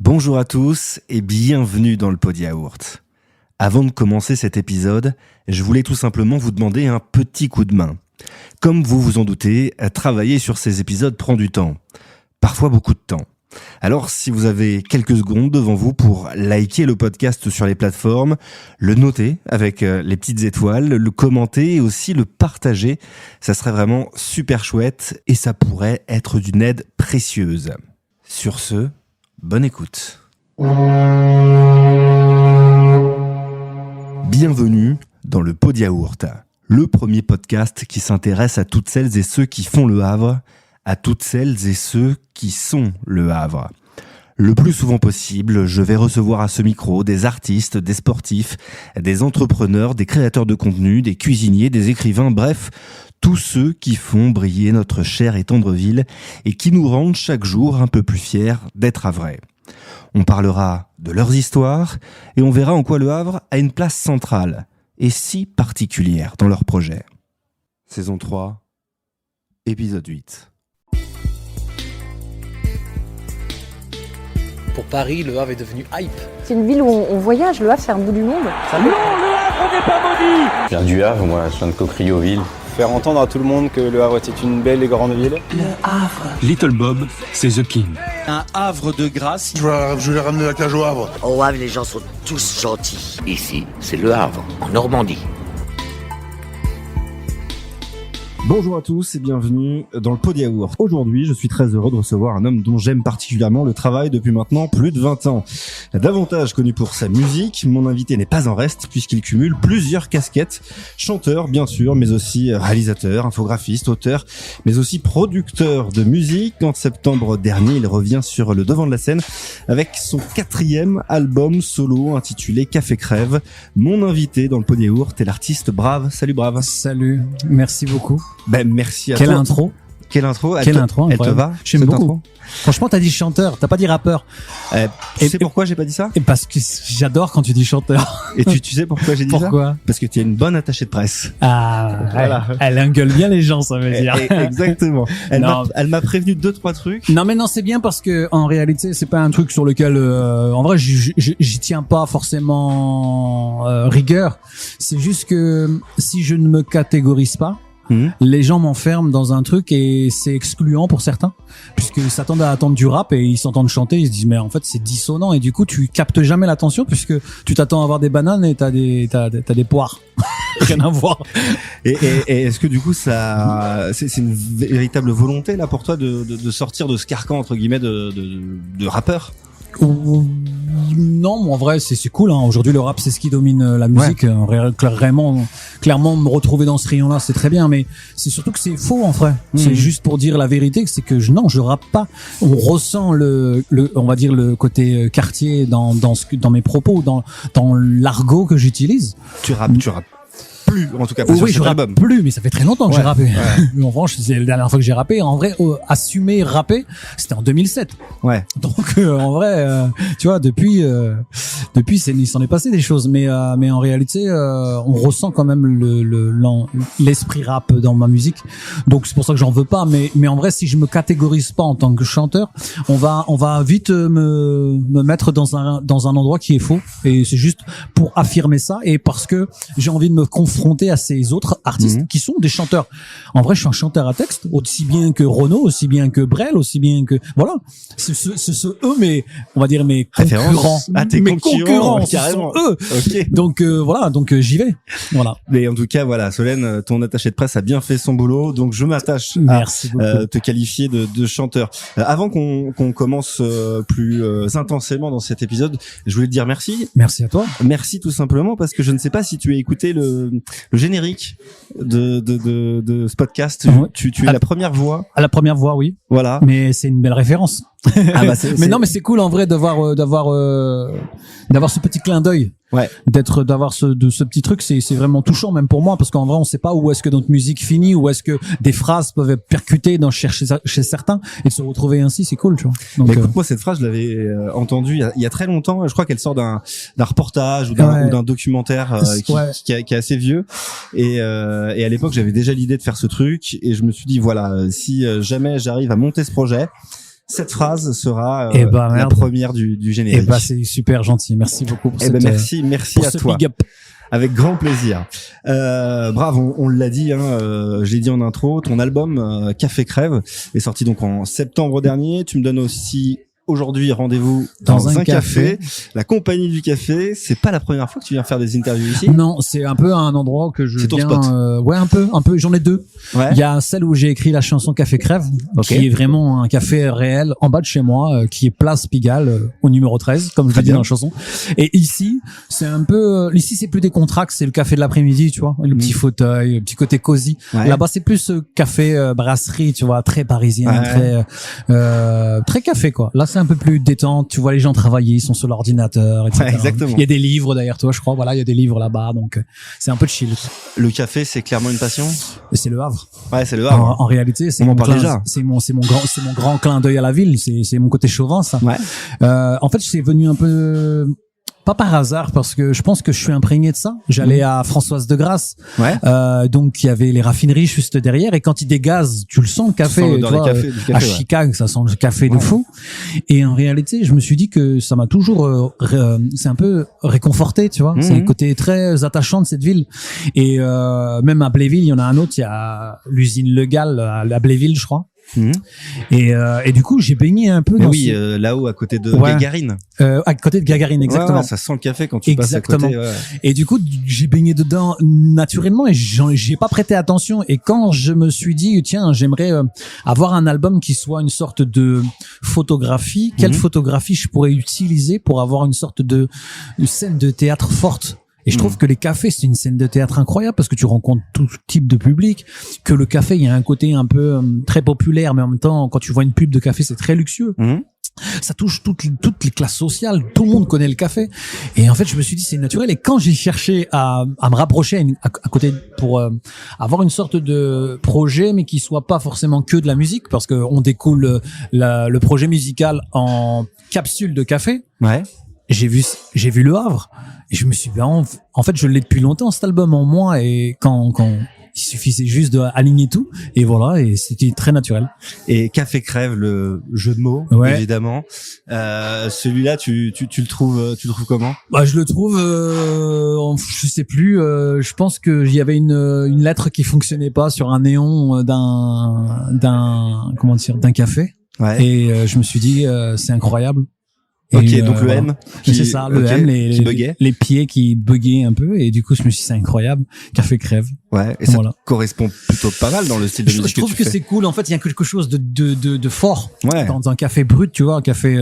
Bonjour à tous et bienvenue dans le Pod Yaourt. Avant de commencer cet épisode, je voulais tout simplement vous demander un petit coup de main. Comme vous vous en doutez, travailler sur ces épisodes prend du temps. Parfois beaucoup de temps. Alors si vous avez quelques secondes devant vous pour liker le podcast sur les plateformes, le noter avec les petites étoiles, le commenter et aussi le partager, ça serait vraiment super chouette et ça pourrait être d'une aide précieuse. Sur ce, bonne écoute. Bienvenue dans le Pod Yaourt, le premier podcast qui s'intéresse à toutes celles et ceux qui font le Havre, à toutes celles et ceux qui sont le Havre. Le plus souvent possible, je vais recevoir à ce micro des artistes, des sportifs, des entrepreneurs, des créateurs de contenu, des cuisiniers, des écrivains, bref, tous ceux qui font briller notre chère et tendre ville et qui nous rendent chaque jour un peu plus fiers d'être havrais. On parlera de leurs histoires et on verra en quoi le Havre a une place centrale et si particulière dans leur projet. Saison 3, épisode 8. Pour Paris, Le Havre est devenu hype. C'est une ville où on voyage, Le Havre c'est un bout du monde. Non, Le Havre n'est pas maudit. Je viens du Havre, moi, je viens de Cocrioville. Faire entendre à tout le monde que Le Havre était une belle et grande ville. Le Havre. Little Bob, c'est The King. Un havre de grâce. Je vais ramener la cage au Havre. Au Havre, les gens sont tous gentils. Ici, c'est Le Havre, en Normandie. Bonjour à tous et bienvenue dans le Pod Yaourt. Aujourd'hui, je suis très heureux de recevoir un homme dont j'aime particulièrement le travail depuis maintenant plus de 20 ans. Davantage connu pour sa musique, mon invité n'est pas en reste puisqu'il cumule plusieurs casquettes. Chanteur, bien sûr, mais aussi réalisateur, infographiste, auteur, mais aussi producteur de musique. En septembre dernier, il revient sur le devant de la scène avec son 4e album solo intitulé Café Crève. Mon invité dans le Pod Yaourt est l'artiste Brave. Salut Brave. Salut, merci beaucoup. Ben merci à Quelle toi. Intro. Quelle intro. Quelle intro. Elle te va? J'aime cette beaucoup. intro Franchement, t'as dit chanteur, t'as pas dit rappeur. Tu sais pourquoi j'ai pas dit ça? Et parce que j'adore quand tu dis chanteur. Et tu sais pourquoi j'ai dit ça? Pourquoi? Parce que tu es une bonne attachée de presse. Ah, Voilà. Elle engueule bien les gens, ça veut dire. Exactement. Elle m'a prévenu 2-3 trucs. Non mais non, c'est bien parce que en réalité, c'est pas un truc sur lequel, en vrai, j'y tiens pas forcément rigueur. C'est juste que si je ne me catégorise pas, les gens m'enferment dans un truc et c'est excluant pour certains puisqu'ils s'attendent à attendre du rap et ils s'entendent chanter, ils se disent mais en fait c'est dissonant et du coup tu captes jamais l'attention puisque tu t'attends à avoir des bananes et t'as des poires. Rien à voir. Et est-ce que du coup ça c'est une véritable volonté là pour toi de sortir de ce carcan entre guillemets de rappeur? Non, en vrai, c'est cool. Hein. Aujourd'hui, le rap, c'est ce qui domine la musique. Ouais. Clairement, me retrouver dans ce rayon-là, c'est très bien. Mais c'est surtout que c'est faux, en vrai. C'est juste pour dire la vérité, c'est que je rappe pas. On ressent on va dire le côté quartier dans mes propos, dans l'argot que j'utilise. Tu rappes plus, en tout cas pas sur cet album. Plus, mais ça fait très longtemps que j'ai rappé. Ouais. En revanche, c'est la dernière fois que j'ai rappé. En vrai, assumer rapper, c'était en 2007. Ouais. Donc en vrai, tu vois, depuis, il s'en est passé des choses, mais en réalité, on ressent quand même l'esprit rap dans ma musique. Donc c'est pour ça que j'en veux pas. Mais en vrai, si je me catégorise pas en tant que chanteur, on va vite me mettre dans un endroit qui est faux. Et c'est juste pour affirmer ça et parce que j'ai envie de me confronter à ces autres artistes qui sont des chanteurs. En vrai, je suis un chanteur à texte, aussi bien que Renaud, aussi bien que Brel, aussi bien que voilà. C'est eux, mais on va dire mes concurrents. Ah, tes concurrents, carrément. Ce sont eux. Okay. Donc voilà, j'y vais. Voilà. Mais en tout cas, voilà, Solène, ton attaché de presse a bien fait son boulot, donc je m'attache à te qualifier de chanteur. Avant qu'on commence plus intensément dans cet épisode, je voulais te dire merci. Merci à toi. Merci tout simplement parce que je ne sais pas si tu as écouté le générique de ce podcast. Tu es la première voix. À la première voix, oui. Voilà. Mais c'est une belle référence. Ah bah non, mais c'est cool en vrai d'avoir ce petit clin d'œil. Ouais. D'avoir ce petit truc, c'est vraiment touchant même pour moi parce qu'en vrai on sait pas où est-ce que notre musique finit, où est-ce que des phrases peuvent être percutées chez certains et de se retrouver ainsi, c'est cool, tu vois. Donc, mais écoute, moi cette phrase je l'avais entendue il y a très longtemps. Je crois qu'elle sort d'un reportage ou d'un documentaire qui est assez vieux et à l'époque j'avais déjà l'idée de faire ce truc et je me suis dit voilà, si jamais j'arrive à monter ce projet, cette phrase sera la la première du générique. C'est super gentil. Merci beaucoup pour merci pour à ce toi. big up. Avec grand plaisir. Bravo, on l'a dit, je l'ai dit en intro, ton album Café Crève est sorti donc en septembre dernier. Tu me donnes aussi aujourd'hui rendez-vous dans un café. La compagnie du café, c'est pas la première fois que tu viens faire des interviews ici? Non, c'est un peu un endroit que je viens. C'est ton spot. Un peu. J'en ai deux. Ouais. Il y a celle où j'ai écrit la chanson Café Crève, qui est vraiment un café réel en bas de chez moi, qui est place Pigalle, au numéro 13, comme je l'ai dit dans la chanson. Et ici, c'est un peu, ici c'est plus décontracté, c'est le café de l'après-midi, tu vois, le petit fauteuil, le petit côté cosy. Ouais. Là-bas c'est plus café brasserie, tu vois, très parisien, très café quoi. Là c'est un peu plus détente, tu vois les gens travailler, ils sont sur l'ordinateur, etc. Ouais, exactement. Il y a des livres derrière toi, je crois. Voilà, il y a des livres là-bas, donc c'est un peu chill. Le café, c'est clairement une passion. C'est le Havre. Ouais, c'est le Havre. En réalité, c'est mon grand clin d'œil à la ville. C'est mon côté chauvin, ça. Ouais. En fait, c'est venu un peu. Pas par hasard, parce que je pense que je suis imprégné de ça. J'allais à Françoise de Grasse, donc il y avait les raffineries juste derrière, et quand ils dégazent, tu le sens le café, tu vois, à Chicago, ça sent le café de fou. Et en réalité, je me suis dit que ça m'a toujours, c'est un peu réconforté, tu vois. C'est le côté très attachant de cette ville. Et même à Bléville, il y en a un autre, il y a l'usine Le Gall à Bléville, je crois. Et du coup j'ai baigné un peu dans là-haut à côté de Gagarine, à côté de Gagarine, exactement. Ça sent le café quand tu passes à côté. Et du coup j'ai baigné dedans naturellement, et j'ai pas prêté attention. Et quand je me suis dit tiens, j'aimerais avoir un album qui soit une sorte de photographie, quelle photographie je pourrais utiliser pour avoir une sorte de scène de théâtre forte. Et je trouve que les cafés, c'est une scène de théâtre incroyable, parce que tu rencontres tout type de public, que le café, il y a un côté un peu très populaire, mais en même temps, quand tu vois une pub de café, c'est très luxueux. Ça touche toutes les classes sociales, tout le monde connaît le café. Et en fait, je me suis dit, c'est naturel. Et quand j'ai cherché à me rapprocher à côté pour avoir une sorte de projet, mais qui soit pas forcément que de la musique, parce que on découle le projet musical en capsule de café. Ouais. J'ai vu Le Havre, et je me suis dit, en fait, je l'ai depuis longtemps, cet album en moi, et quand il suffisait juste d'aligner tout, et voilà, et c'était très naturel. Et Café Crève, le jeu de mots, évidemment. Celui-là, tu le trouves comment? Bah, je le trouve, je sais plus, je pense que il y avait une lettre qui fonctionnait pas sur un néon d'un café. Ouais. Et je me suis dit, c'est incroyable. Ok, donc le M. C'est ça, le M, les pieds qui buggaient un peu, et du coup, je me suis dit, c'est incroyable. Café Crève. Ouais, et ça correspond plutôt pas mal dans le style de musique. Je trouve que c'est cool. En fait, il y a quelque chose de fort dans un café brut, tu vois. Un café,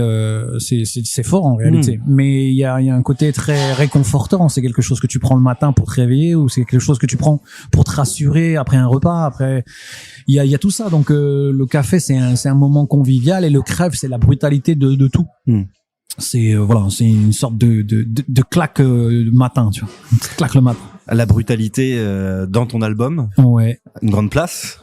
c'est fort en réalité. Mais il y a un côté très réconfortant. C'est quelque chose que tu prends le matin pour te réveiller, ou c'est quelque chose que tu prends pour te rassurer après un repas. Après, il y a tout ça. Donc, le café, c'est un moment convivial, et le crève, c'est la brutalité de tout. C'est c'est une sorte de claque matin, tu vois. Claque le matin. La brutalité dans ton album. Ouais. Une grande place.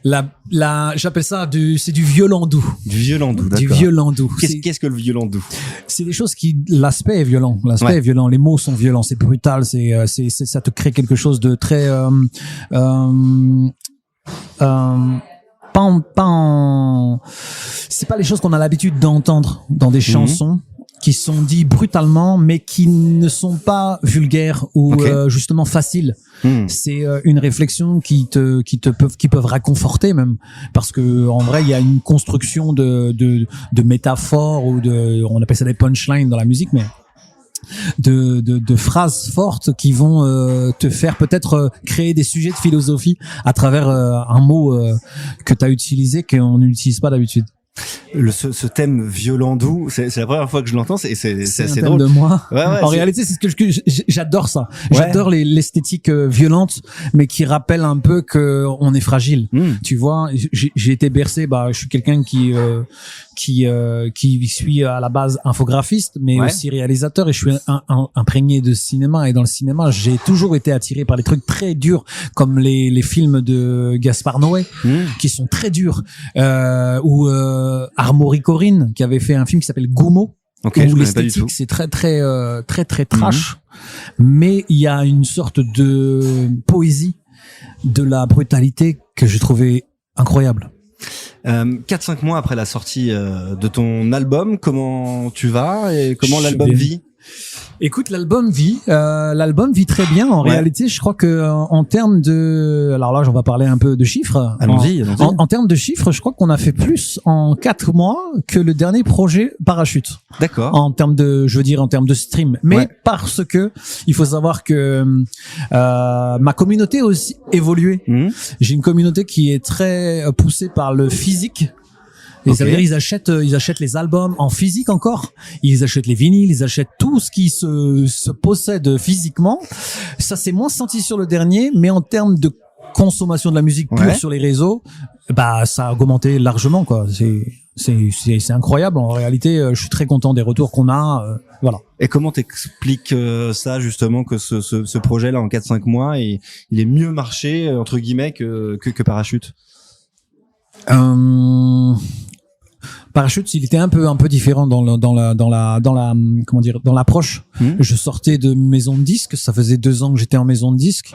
J'appelle ça c'est du violent doux. Du violent doux, d'accord. Du violent doux. Qu'est-ce que le violent doux? C'est des choses l'aspect est violent. L'aspect est violent. Les mots sont violents. C'est brutal. Ça te crée quelque chose de très, c'est pas les choses qu'on a l'habitude d'entendre dans des chansons qui sont dites brutalement, mais qui ne sont pas vulgaires ou justement faciles. C'est une réflexion qui peuvent réconforter même, parce que en vrai il y a une construction de métaphores, ou on appelle ça des punchlines dans la musique, mais de phrases fortes qui vont te faire peut-être créer des sujets de philosophie à travers un mot que tu as utilisé, qu'on n'utilise pas d'habitude. Ce thème violent doux, c'est la première fois que je l'entends, c'est assez drôle. De moi. En réalité, c'est ce que j'adore ça. J'adore l'esthétique violente, mais qui rappelle un peu que on est fragile. Tu vois, j'ai été bercé. Je suis quelqu'un qui suis à la base infographiste, mais aussi réalisateur, et je suis imprégné de cinéma. Et dans le cinéma, j'ai toujours été attiré par les trucs très durs, comme les films de Gaspard Noé, qui sont très durs, ou Armory Corinne, qui avait fait un film qui s'appelle Goumo, où l'esthétique c'est très trash, mais il y a une sorte de poésie de la brutalité que j'ai trouvé incroyable. 4-5 mois après la sortie de ton album, comment tu vas et comment l'album vit? Écoute, l'album vit très bien. En réalité, je crois que en termes de, alors là, on va parler un peu de chiffres. Allons-y. En termes de chiffres, je crois qu'on a fait plus en 4 mois que le dernier projet Parachute. D'accord. En termes de stream. Mais parce que il faut savoir que ma communauté a aussi évolué. J'ai une communauté qui est très poussée par le physique. Et ça veut dire ils achètent les albums en physique encore. Ils achètent les vinyles, ils achètent tout ce qui se possède physiquement. Ça c'est moins senti sur le dernier, mais en termes de consommation de la musique pure sur les réseaux, bah ça a augmenté largement quoi. C'est incroyable en réalité. Je suis très content des retours qu'on a. Voilà. Et comment t'expliques ça justement que ce projet là en 4-5 mois il est mieux marché entre guillemets que Parachute? Parachute, il était un peu différent dans l'approche. Je sortais de maison de disques, ça faisait 2 ans que j'étais en maison de disques.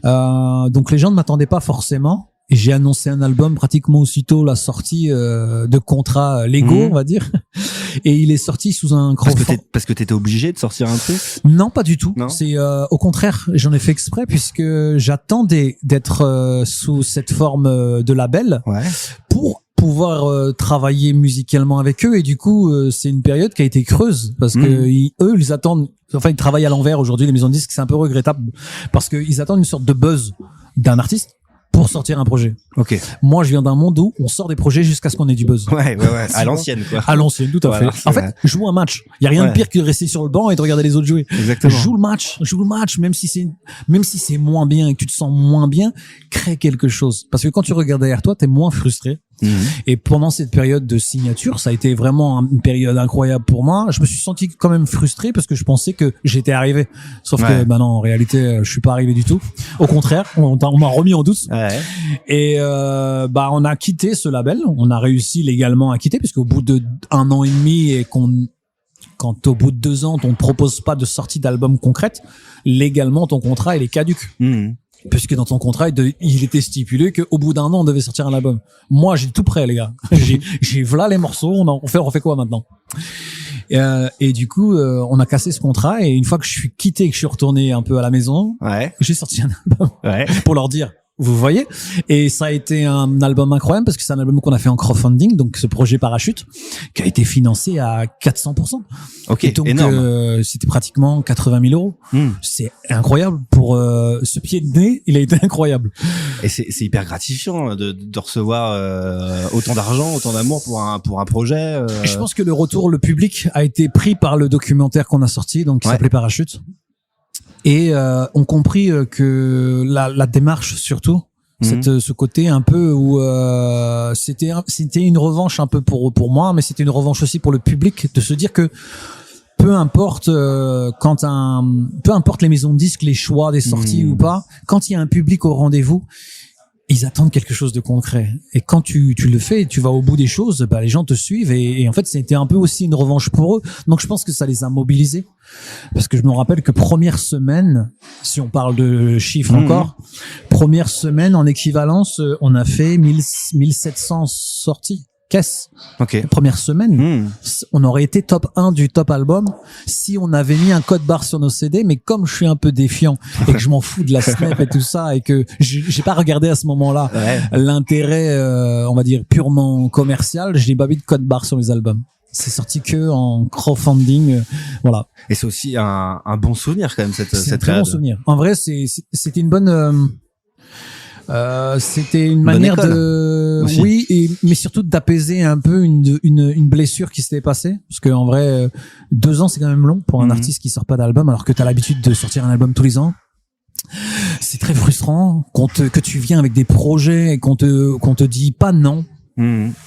Donc les gens ne m'attendaient pas forcément. Et j'ai annoncé un album pratiquement aussitôt la sortie de contrats légaux, on va dire. Et il est sorti sous un crowdfunding. Parce que t'étais obligé de sortir un truc? Non, pas du tout. Non. C'est au contraire, j'en ai fait exprès puisque j'attendais d'être sous cette forme de label pour pouvoir travailler musicalement avec eux. Et du coup, c'est une période qui a été creuse parce que ils attendent. Enfin, ils travaillent à l'envers aujourd'hui. Les maisons de disques, c'est un peu regrettable parce qu'ils attendent une sorte de buzz d'un artiste pour sortir un projet. Ok. Moi, je viens d'un monde où on sort des projets jusqu'à ce qu'on ait du buzz. Ouais. À l'ancienne, quoi. À l'ancienne, tout à fait. En fait, joue un match. Il y a rien de pire que de rester sur le banc et de regarder les autres jouer. Exactement. Joue le match, même si c'est moins bien et que tu te sens moins bien, crée quelque chose. Parce que quand tu regardes derrière toi, t'es moins frustré. Et pendant cette période de signature, ça a été vraiment une période incroyable pour moi. Je me suis senti quand même frustré parce que je pensais que j'étais arrivé. Sauf que, non, en réalité, je suis pas arrivé du tout. Au contraire, on m'a remis en doute. Et, on a quitté ce label. On a réussi légalement à quitter puisqu'au bout de 1 an et demi et quand au bout de 2 ans, on ne propose pas de sortie d'album concrète, légalement, ton contrat, il est caduc. Puisque dans ton contrat, il était stipulé qu'au bout d'1 an, on devait sortir un album. Moi, j'ai tout prêt, les gars. J'ai voilà les morceaux. On fait quoi maintenant? Et du coup, on a cassé ce contrat. Et une fois que je suis quitté, que je suis retourné un peu à la maison, j'ai sorti un album pour leur dire. Vous voyez? Et ça a été un album incroyable parce que c'est un album qu'on a fait en crowdfunding, donc ce projet Parachute, qui a été financé à 400%. Ok, et donc, énorme. c'était pratiquement 80 000 €. C'est incroyable pour ce pied de nez, il a été incroyable. Et c'est hyper gratifiant de recevoir autant d'argent, autant d'amour pour un projet. Je pense que le retour, le public a été pris par le documentaire qu'on a sorti, donc qui s'appelait Parachute. Et ont compris que la démarche surtout, ce côté un peu où c'était une revanche un peu pour moi, mais c'était une revanche aussi pour le public de se dire que peu importe peu importe les maisons de disques, les choix des sorties ou pas, quand il y a un public au rendez-vous, ils attendent quelque chose de concret. Et quand tu le fais, tu vas au bout des choses, les gens te suivent et en fait, c'était un peu aussi une revanche pour eux. Donc, je pense que ça les a mobilisés. Parce que je me rappelle que première semaine, si on parle de chiffres encore, première semaine en équivalence, on a fait 1700 sorties. Caisse. Première semaine, on aurait été top 1 du top album si on avait mis un code barre sur nos CD, mais comme je suis un peu défiant et que je m'en fous de la snap et tout ça et que j'ai pas regardé à ce moment-là l'intérêt, on va dire purement commercial, je n'ai pas mis de code barre sur mes albums. C'est sorti que en crowdfunding, voilà. Et c'est aussi un bon souvenir quand même cette un très bon souvenir. En vrai, c'était une bonne c'était une manière de aussi. Mais surtout d'apaiser un peu une blessure qui s'était passée parce que en vrai 2 ans c'est quand même long pour un artiste qui sort pas d'album alors que t'as l'habitude de sortir un album tous les ans. C'est très frustrant que tu viens avec des projets et qu'on te dit pas non.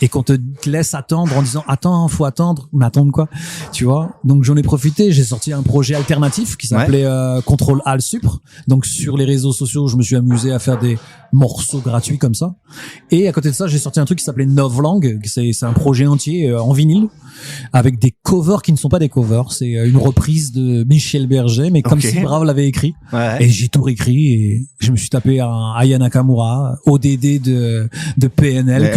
Et qu'on te laisse attendre en disant attends, faut attendre, mais attendre quoi, tu vois. Donc j'en ai profité, j'ai sorti un projet alternatif qui s'appelait Contrôle Al Supre. Donc sur les réseaux sociaux, je me suis amusé à faire des morceaux gratuits comme ça. Et à côté de ça, j'ai sorti un truc qui s'appelait Novlangue, c'est un projet entier en vinyle avec des covers qui ne sont pas des covers, c'est une reprise de Michel Berger, mais comme si Brave l'avait écrit. Et j'ai tout réécrit et je me suis tapé un Aya Nakamura, ODD de PNL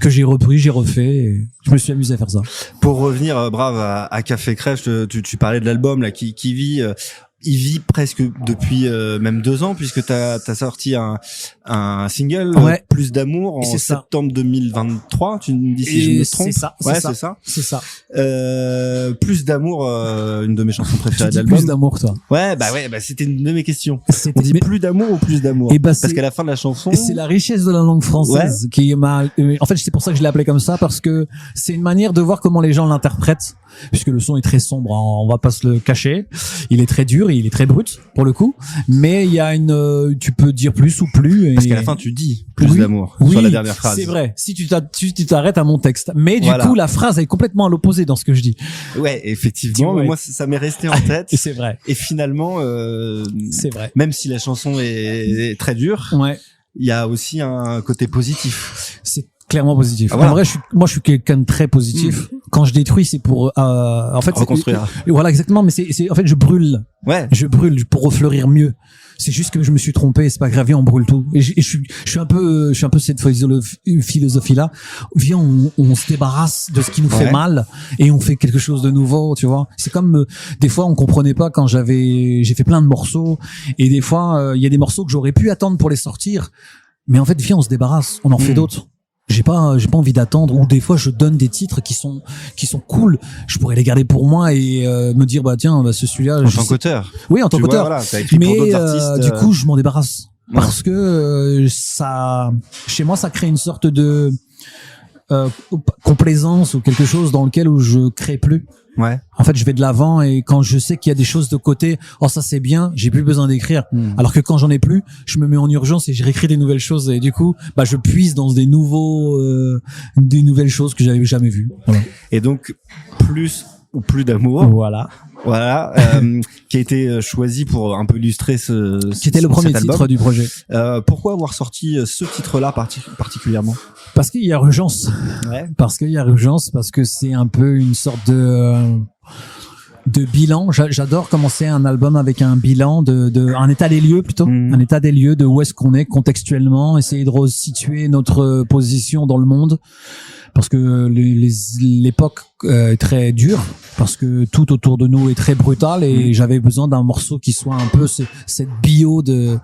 que j'ai repris, j'ai refait. Et je me suis amusé à faire ça. Pour revenir, Brave, à Café Crèche, tu parlais de l'album là qui vit. Il vit presque depuis même 2 ans puisque t'as sorti un single Plus d'amour en septembre 2023. Tu me dis si je me trompe. C'est ça. Plus d'amour, une de mes chansons préférées de l'album. Plus d'amour, toi. Ouais, c'était une de mes questions. On dit plus d'amour ou plus d'amour? Parce qu'à la fin de la chanson, c'est la richesse de la langue française qui m'a. En fait, c'est pour ça que je l'ai appelé comme ça parce que c'est une manière de voir comment les gens l'interprètent. Puisque le son est très sombre, on va pas se le cacher. Il est très dur, il est très brut pour le coup. Mais il y a tu peux dire plus ou plus. Parce qu'à la fin tu dis plus d'amour sur la dernière phrase. C'est vrai. Si tu t'arrêtes à mon texte, mais du coup la phrase est complètement à l'opposé dans ce que je dis. Ouais, effectivement. Mais moi ça m'est resté en tête. Et c'est vrai. Et finalement, c'est vrai. Même si la chanson est très dure, il y a aussi un côté positif. C'est clairement positif. En vrai, je suis quelqu'un de très positif. Quand je détruis, c'est pour en fait reconstruire. Voilà, exactement. Mais c'est en fait, je brûle. Je brûle pour refleurir mieux. C'est juste que je me suis trompé. C'est pas grave. Viens, on brûle tout. Et je suis un peu cette philosophie-là. Viens, on se débarrasse de ce qui nous fait mal et on fait quelque chose de nouveau. Tu vois. C'est comme des fois, on comprenait pas quand j'ai fait plein de morceaux et des fois, il y a des morceaux que j'aurais pu attendre pour les sortir. Mais en fait, viens, on se débarrasse. On en fait d'autres. J'ai pas envie d'attendre, ou des fois je donne des titres qui sont cool, je pourrais les garder pour moi et me dire tiens, celui-là en tant qu'auteur. Oui, en tant qu'auteur. T'as écrit pour d'autres artistes. Du coup, je m'en débarrasse parce que ça chez moi ça crée une sorte de complaisance ou quelque chose dans lequel où je crée plus. En fait, je vais de l'avant et quand je sais qu'il y a des choses de côté, ça c'est bien, j'ai plus besoin d'écrire. Alors que quand j'en ai plus, je me mets en urgence et je réécris des nouvelles choses et du coup, je puise dans des nouvelles choses que j'avais jamais vues. Voilà. Et donc plus ou plus d'amour. Voilà, qui a été choisi pour un peu illustrer qui était le premier titre du projet. Pourquoi avoir sorti ce titre-là particulièrement? Parce qu'il y a urgence. Parce que c'est un peu une sorte de bilan. J'adore commencer un album avec un bilan un état des lieux plutôt, un état des lieux de où est-ce qu'on est contextuellement, essayer de resituer notre position dans le monde. Parce que l'époque est très dure, parce que tout autour de nous est très brutal et j'avais besoin d'un morceau qui soit un peu cette bio de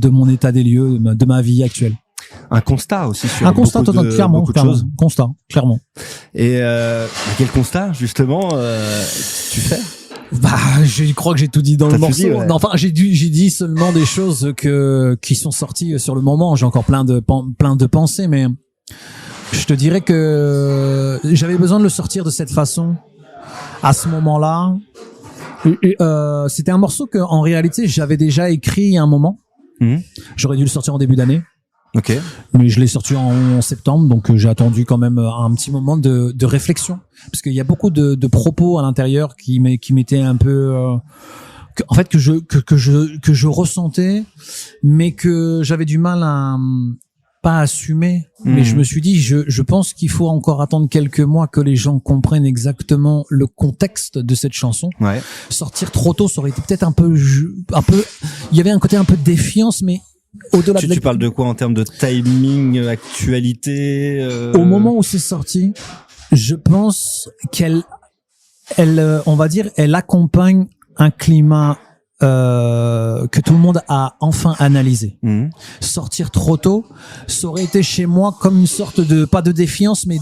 mon état des lieux, de ma vie actuelle. Un constat aussi sur un constat clairement. Constat, clairement. Et quel constat justement tu fais? Je crois que j'ai tout dit dans le morceau. Non, enfin, j'ai dit seulement des choses qui sont sorties sur le moment. J'ai encore plein de pensées, mais je te dirais que j'avais besoin de le sortir de cette façon à ce moment-là. C'était un morceau que en réalité j'avais déjà écrit il y a un moment. J'aurais dû le sortir en début d'année. Mais je l'ai sorti en septembre, donc j'ai attendu quand même un petit moment de réflexion, parce qu'il y a beaucoup de propos à l'intérieur qui m'étaient un peu en fait que je ressentais, mais que j'avais du mal à pas assumer. Mais je me suis dit, je pense qu'il faut encore attendre quelques mois que les gens comprennent exactement le contexte de cette chanson. Sortir trop tôt, ça aurait été peut-être un peu, il y avait un côté un peu de défiance, mais au-delà tu parles de quoi en termes de timing, actualité? Au moment où c'est sorti, je pense on va dire, elle accompagne un climat que tout le monde a enfin analysé. Sortir trop tôt, ça aurait été chez moi comme une sorte de, pas de défiance, mais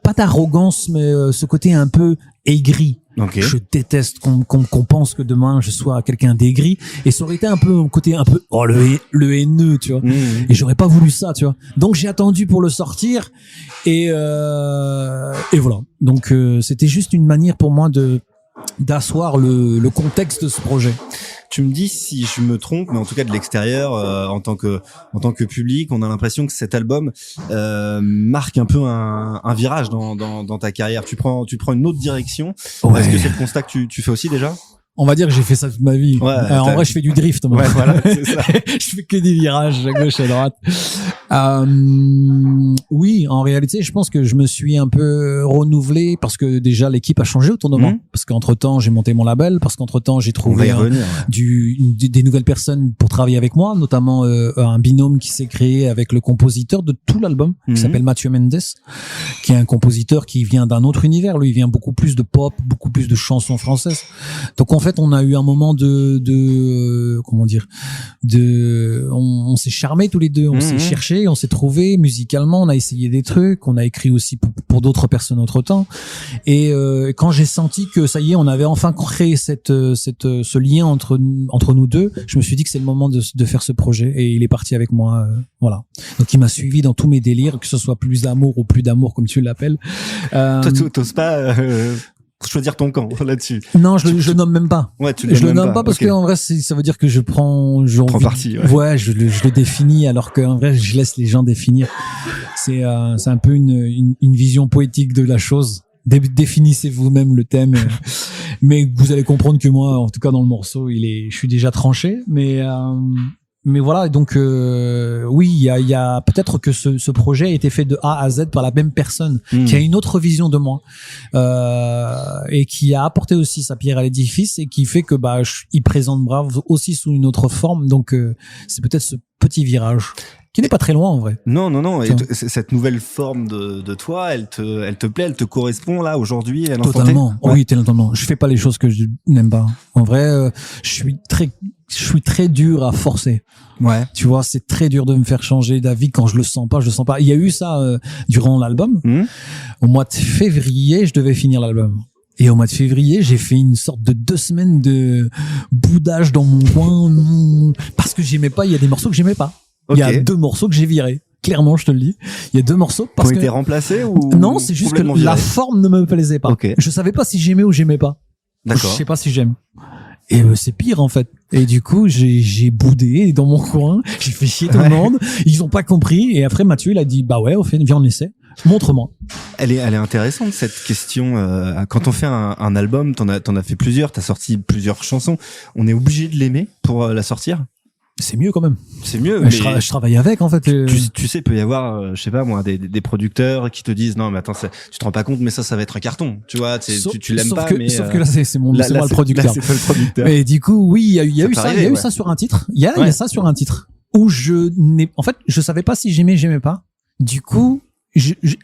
pas d'arrogance, mais ce côté un peu aigri. Je déteste qu'on pense que demain je sois quelqu'un d'aigri, et ça aurait été un peu un côté un peu le haineux, tu vois. Et j'aurais pas voulu ça, tu vois. Donc j'ai attendu pour le sortir et voilà. Donc c'était juste une manière pour moi d'asseoir le contexte de ce projet. Tu me dis si je me trompe, mais en tout cas de l'extérieur, en tant que public, on a l'impression que cet album marque un peu un virage dans ta carrière. Tu prends une autre direction. Est-ce que c'est le constat que tu fais aussi déjà? On va dire que j'ai fait ça toute ma vie. Ouais, en vrai, je fais du drift. Moi. Ouais, voilà, c'est ça. Je fais que des virages à gauche, à droite. Oui, en réalité, je pense que je me suis un peu renouvelé parce que déjà l'équipe a changé autour de moi. Parce qu'entre temps, j'ai monté mon label. Parce qu'entre temps, j'ai trouvé des nouvelles personnes pour travailler avec moi, notamment un binôme qui s'est créé avec le compositeur de tout l'album, qui s'appelle Mathieu Mendes, qui est un compositeur qui vient d'un autre univers. Lui, il vient beaucoup plus de pop, beaucoup plus de chansons françaises. Donc en fait, on a eu un moment comment dire, on s'est charmés tous les deux, on s'est cherché, on s'est trouvé musicalement, on a essayé des trucs, on a écrit aussi pour d'autres personnes entre temps. Et quand j'ai senti que ça y est, on avait enfin créé ce lien entre nous deux, je me suis dit que c'est le moment de faire ce projet, et il est parti avec moi. Voilà. Donc il m'a suivi dans tous mes délires, que ce soit plus d'amour ou plus d'amour comme tu l'appelles. Toi, t'oses pas choisir ton camp là-dessus. Non, je le nomme même pas. Ouais, tu le nomme pas parce que en vrai, ça veut dire que je prends parti. Ouais, je le définis, alors qu'en vrai, je laisse les gens définir. C'est un peu une vision poétique de la chose. Définissez vous-même le thème, mais vous allez comprendre que moi, en tout cas dans le morceau, je suis déjà tranché, mais voilà, donc oui, il y a peut-être que ce projet a été fait de A à Z par la même personne qui a une autre vision de moi, et qui a apporté aussi sa pierre à l'édifice, et qui fait que il présente Brave aussi sous une autre forme. Donc c'est peut-être ce petit virage qui n'est pas très loin en vrai. Non. Et cette nouvelle forme de toi, elle te plaît, elle te correspond là aujourd'hui, à l'instant T? Totalement. Ouais. Oui, totalement. Je fais pas les choses que je n'aime pas. En vrai, je suis très dur à forcer. Ouais. Tu vois, c'est très dur de me faire changer d'avis quand je le sens pas. Il y a eu ça durant l'album. Au mois de février, je devais finir l'album. Et au mois de février, j'ai fait une sorte de 2 semaines de boudage dans mon coin parce que j'aimais pas. Il y a des morceaux que j'aimais pas. Okay. Il y a 2 morceaux que j'ai virés. Clairement, je te le dis. Il y a 2 morceaux parce que... Qui ont été remplacés ou... Non, c'est juste que la forme ne me plaisait pas. Okay. Je savais pas si j'aimais ou j'aimais pas. D'accord. Je sais pas si j'aime. Et c'est pire en fait. Et du coup, j'ai boudé dans mon coin. J'ai fait chier tout le monde. Ils ont pas compris. Et après, Mathieu, il a dit, ouais, au fait, viens, on essaie. Montre-moi. Elle est intéressante cette question. Quand on fait un album, t'en as fait plusieurs, t'as sorti plusieurs chansons. On est obligé de l'aimer pour la sortir? C'est mieux quand même. C'est mieux. Mais je travaille avec en fait. Tu sais, peut y avoir, je sais pas moi, des producteurs qui te disent non mais attends, tu te rends pas compte, mais ça va être un carton. Tu vois, tu l'aimes pas. Sauf que là c'est moi le producteur. Là, c'est pas le producteur. Et du coup, oui, il y a eu ça. Il y a eu ça sur un titre. Il y a ça sur un titre où en fait, je savais pas si j'aimais pas. Du coup,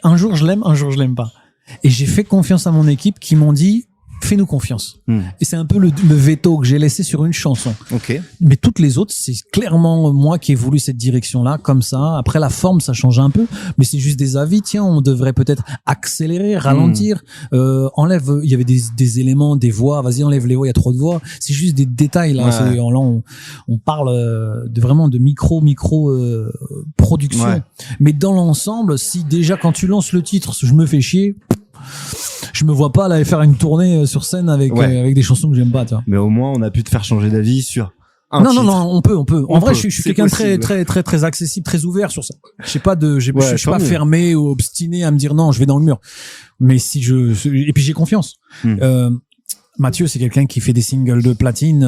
un jour je l'aime, un jour je l'aime pas. Et j'ai fait confiance à mon équipe qui m'ont dit, fais-nous confiance. Et c'est un peu le veto que j'ai laissé sur une chanson. Okay. Mais toutes les autres, c'est clairement moi qui ai voulu cette direction-là, comme ça. Après, la forme, ça change un peu, mais c'est juste des avis. Tiens, on devrait peut-être accélérer, ralentir, enlève, il y avait des éléments, des voix, vas-y, enlève les voix, il y a trop de voix. C'est juste des détails, là. Ouais. Là, on parle vraiment de micro production. Ouais. Mais dans l'ensemble, si déjà quand tu lances le titre, je me fais chier, je me vois pas aller faire une tournée sur scène avec des chansons que j'aime pas, tu vois. Mais au moins on a pu te faire changer d'avis sur non, on peut. En vrai, je suis quelqu'un de très accessible, très ouvert sur ça. Je suis pas fermé ou obstiné à me dire non, je vais dans le mur. Mais et puis j'ai confiance. Mathieu, c'est quelqu'un qui fait des singles de platine,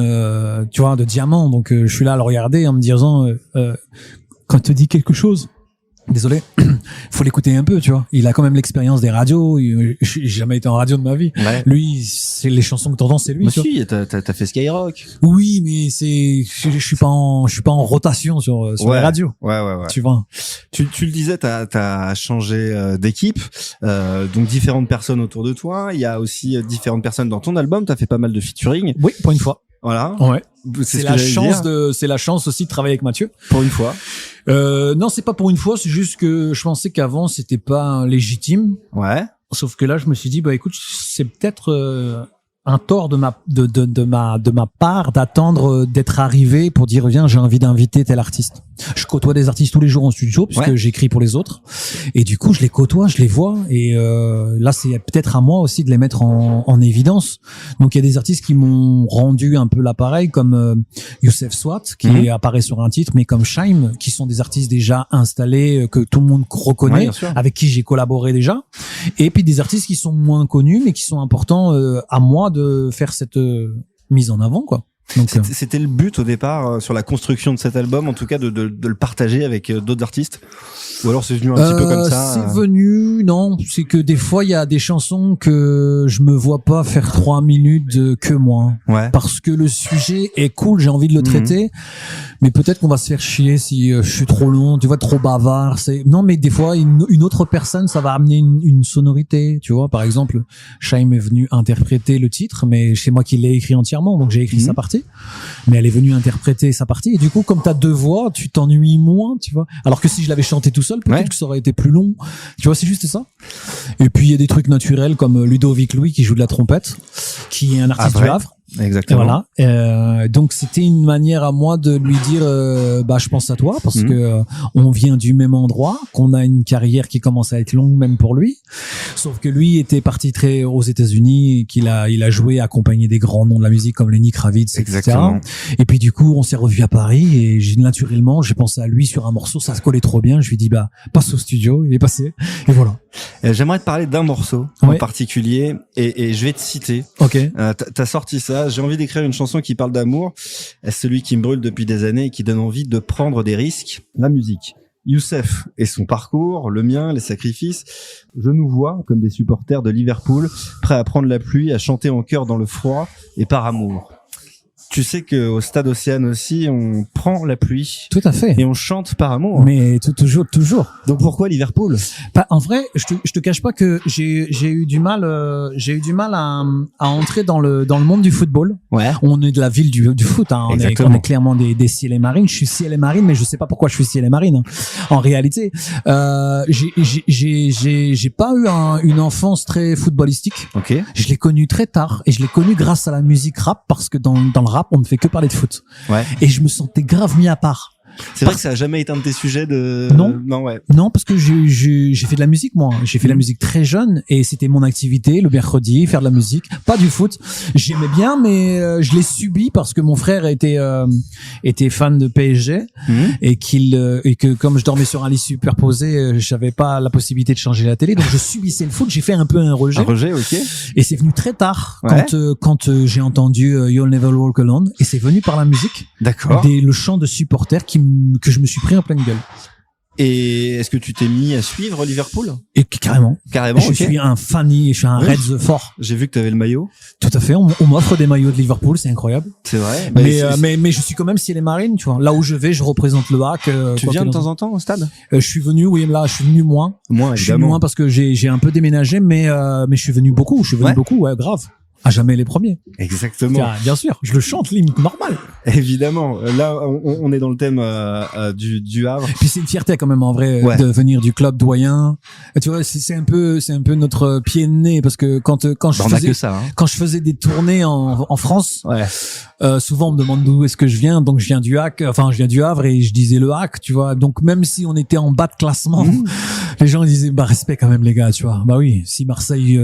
tu vois, de diamant. Donc je suis là à le regarder en me disant quand tu dis quelque chose, désolé, faut l'écouter un peu, tu vois. Il a quand même l'expérience des radios. J'ai jamais été en radio de ma vie. Ouais. Lui, c'est les chansons que t'entends, c'est lui. Moi aussi, t'as fait Skyrock. Oui, mais je suis pas en rotation sur les radios. Ouais. Tu vois. Tu le disais, t'as changé d'équipe, donc différentes personnes autour de toi. Il y a aussi différentes personnes dans ton album. T'as fait pas mal de featuring. Oui, pour une fois. Voilà. Ouais. C'est la chance aussi de travailler avec Mathieu. Pour une fois. Non, c'est pas pour une fois, c'est juste que je pensais qu'avant c'était pas légitime. Ouais. Sauf que là, je me suis dit, écoute, c'est peut-être un tort de ma part d'attendre d'être arrivé pour dire viens, j'ai envie d'inviter tel artiste. Je côtoie des artistes tous les jours en studio puisque j'écris pour les autres, et du coup je les côtoie, je les vois, et là c'est peut-être à moi aussi de les mettre en évidence. Donc il y a des artistes qui m'ont rendu un peu l'appareil, comme Youssef Swat qui apparaît sur un titre, mais comme Shaim, qui sont des artistes déjà installés que tout le monde reconnaît, avec qui j'ai collaboré déjà, et puis des artistes qui sont moins connus mais qui sont importants à moi de faire cette mise en avant, quoi. Donc, c'était le but au départ sur la construction de cet album, en tout cas de le partager avec d'autres artistes. Ou alors c'est venu un petit peu comme ça. C'est venu, non, c'est que des fois il y a des chansons que je me vois pas faire 3 minutes que moi. Ouais. Parce que le sujet est cool, j'ai envie de le traiter, mais peut-être qu'on va se faire chier si je suis trop long, tu vois, trop bavard. Non, mais des fois une autre personne, ça va amener une sonorité, tu vois. Par exemple, Chaim est venu interpréter le titre, mais c'est moi qui l'ai écrit entièrement, donc j'ai écrit sa partie. Mais elle est venue interpréter sa partie, et du coup, comme t'as 2 voix, tu t'ennuies moins, tu vois. Alors que si je l'avais chanté tout seul, peut-être que ça aurait été plus long. Tu vois, c'est juste ça. Et puis il y a des trucs naturels comme Ludovic Louis qui joue de la trompette, qui est un artiste du Havre. Exactement. Voilà. Donc c'était une manière à moi de lui dire, je pense à toi parce que on vient du même endroit, qu'on a une carrière qui commence à être longue même pour lui. Sauf que lui était parti très aux États-Unis, et il a joué, accompagné des grands noms de la musique comme Lenny Kravitz, etc. Et puis du coup, on s'est revu à Paris et naturellement, j'ai pensé à lui sur un morceau, ça se collait trop bien. Je lui ai dit, passe au studio. Il est passé. Et voilà. J'aimerais te parler d'un morceau en particulier et je vais te citer. Ok. T'as sorti ça. J'ai envie d'écrire une chanson qui parle d'amour. Celui qui me brûle depuis des années et qui donne envie de prendre des risques. La musique. Youssef et son parcours, le mien, les sacrifices. Je nous vois comme des supporters de Liverpool, prêts à prendre la pluie, à chanter en chœur dans le froid et par amour. Tu sais que au Stade Océane aussi, on prend la pluie. Tout à fait. Et on chante par amour. Mais toujours. Donc pourquoi Liverpool? En vrai, je te cache pas que j'ai eu du mal à entrer dans le monde du football. Ouais. On est de la ville du foot, hein. On est clairement des Ciel et Marine. Je suis Ciel et Marine, mais je sais pas pourquoi je suis Ciel et Marine, hein. En réalité, j'ai pas eu une enfance très footballistique. Ok. Je l'ai connu très tard et je l'ai connu grâce à la musique rap parce que dans le rap, on ne fait que parler de foot. Ouais. Et je me sentais grave mis à part. C'est vrai que ça a jamais été un de tes sujets de... Non, parce que j'ai fait de la musique, moi. J'ai fait de la musique très jeune et c'était mon activité, le mercredi, faire de la musique, pas du foot. J'aimais bien, mais je l'ai subi parce que mon frère était fan de PSG et que comme je dormais sur un lit superposé, j'avais pas la possibilité de changer la télé, donc je subissais le foot. J'ai fait un peu un rejet. Un rejet, ok. Et c'est venu très tard quand j'ai entendu You'll Never Walk Alone, et c'est venu par la musique. D'accord. Le chant de supporters que je me suis pris en pleine gueule. Et est-ce que tu t'es mis à suivre Liverpool? Et carrément. Je suis un fanny, je suis un Reds fort. J'ai vu que tu avais le maillot. Tout à fait. On m'offre des maillots de Liverpool, c'est incroyable. C'est vrai. Mais je suis quand même Ciel et Marine, tu vois. Là où je vais, je représente le HAC. Tu viens de temps en temps au stade? Je suis venu, moins. Moins, évidemment. Je suis moins parce que j'ai un peu déménagé, mais je suis venu beaucoup. Ouais, grave. À jamais les premiers. Exactement. Bien sûr, je le chante, limite normal. Évidemment. Là, on est dans le thème du Havre. Puis c'est une fierté quand même en vrai de venir du club doyen. Tu vois, c'est un peu notre pied de nez parce que quand je faisais des tournées en France, souvent on me demande d'où est-ce que je viens, donc je viens du Havre et je disais le HAC, tu vois. Donc même si on était en bas de classement, les gens disaient respect quand même les gars, tu vois. Bah oui, si Marseille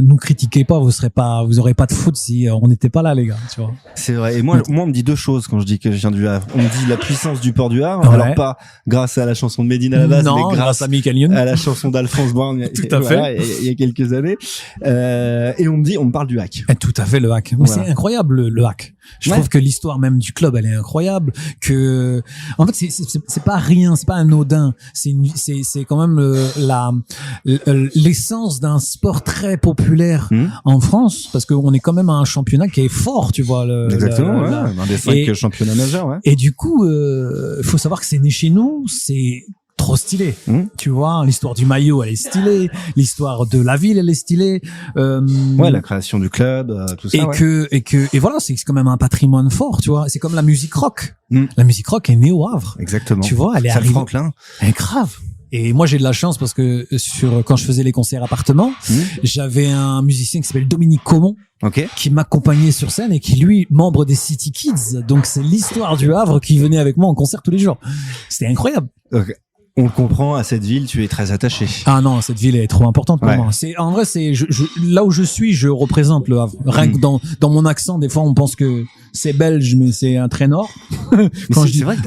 nous critiquait pas, vous aurez pas de foot si on n'était pas là les gars, tu vois. C'est vrai. Et moi on me dit 2 choses quand je dis que je viens du Havre. On me dit la puissance du port du Havre, alors pas grâce à la chanson de Medine à la base, mais grâce à Michael Youn, à la chanson d'Alphonse Brown. Tout à fait. Il y a quelques années. Et on me parle du HAC. Tout à fait, le HAC. Voilà. C'est incroyable le HAC. Je trouve que l'histoire même du club, elle est incroyable. En fait, c'est pas rien, c'est pas anodin. C'est quand même l'essence d'un sport très populaire en France, parce qu'on est quand même un championnat qui est fort, tu vois. Exactement, un des 5 championnats majeurs. Ouais. Et du coup, faut savoir que c'est né chez nous, c'est trop stylé. Tu vois, l'histoire du maillot, elle est stylée. L'histoire de la ville, elle est stylée. La création du club, tout ça. Et voilà, c'est quand même un patrimoine fort, tu vois. C'est comme la musique rock. La musique rock est née au Havre. Exactement. Tu vois, elle est arrivée. Franklin. Elle est grave. Et moi, j'ai de la chance parce que quand je faisais les concerts appartements, j'avais un musicien qui s'appelle Dominique Comon. Qui m'accompagnait sur scène et qui, lui, membre des City Kids. Donc, c'est l'histoire du Havre qui venait avec moi en concert tous les jours. C'était incroyable. On le comprend, à cette ville, tu es très attaché. Ah non, cette ville est trop importante pour moi. En vrai, là où je suis, je représente le Havre. Rien que dans mon accent, des fois, on pense que c'est belge, mais c'est un très nord. Quand je dis, c'est vrai que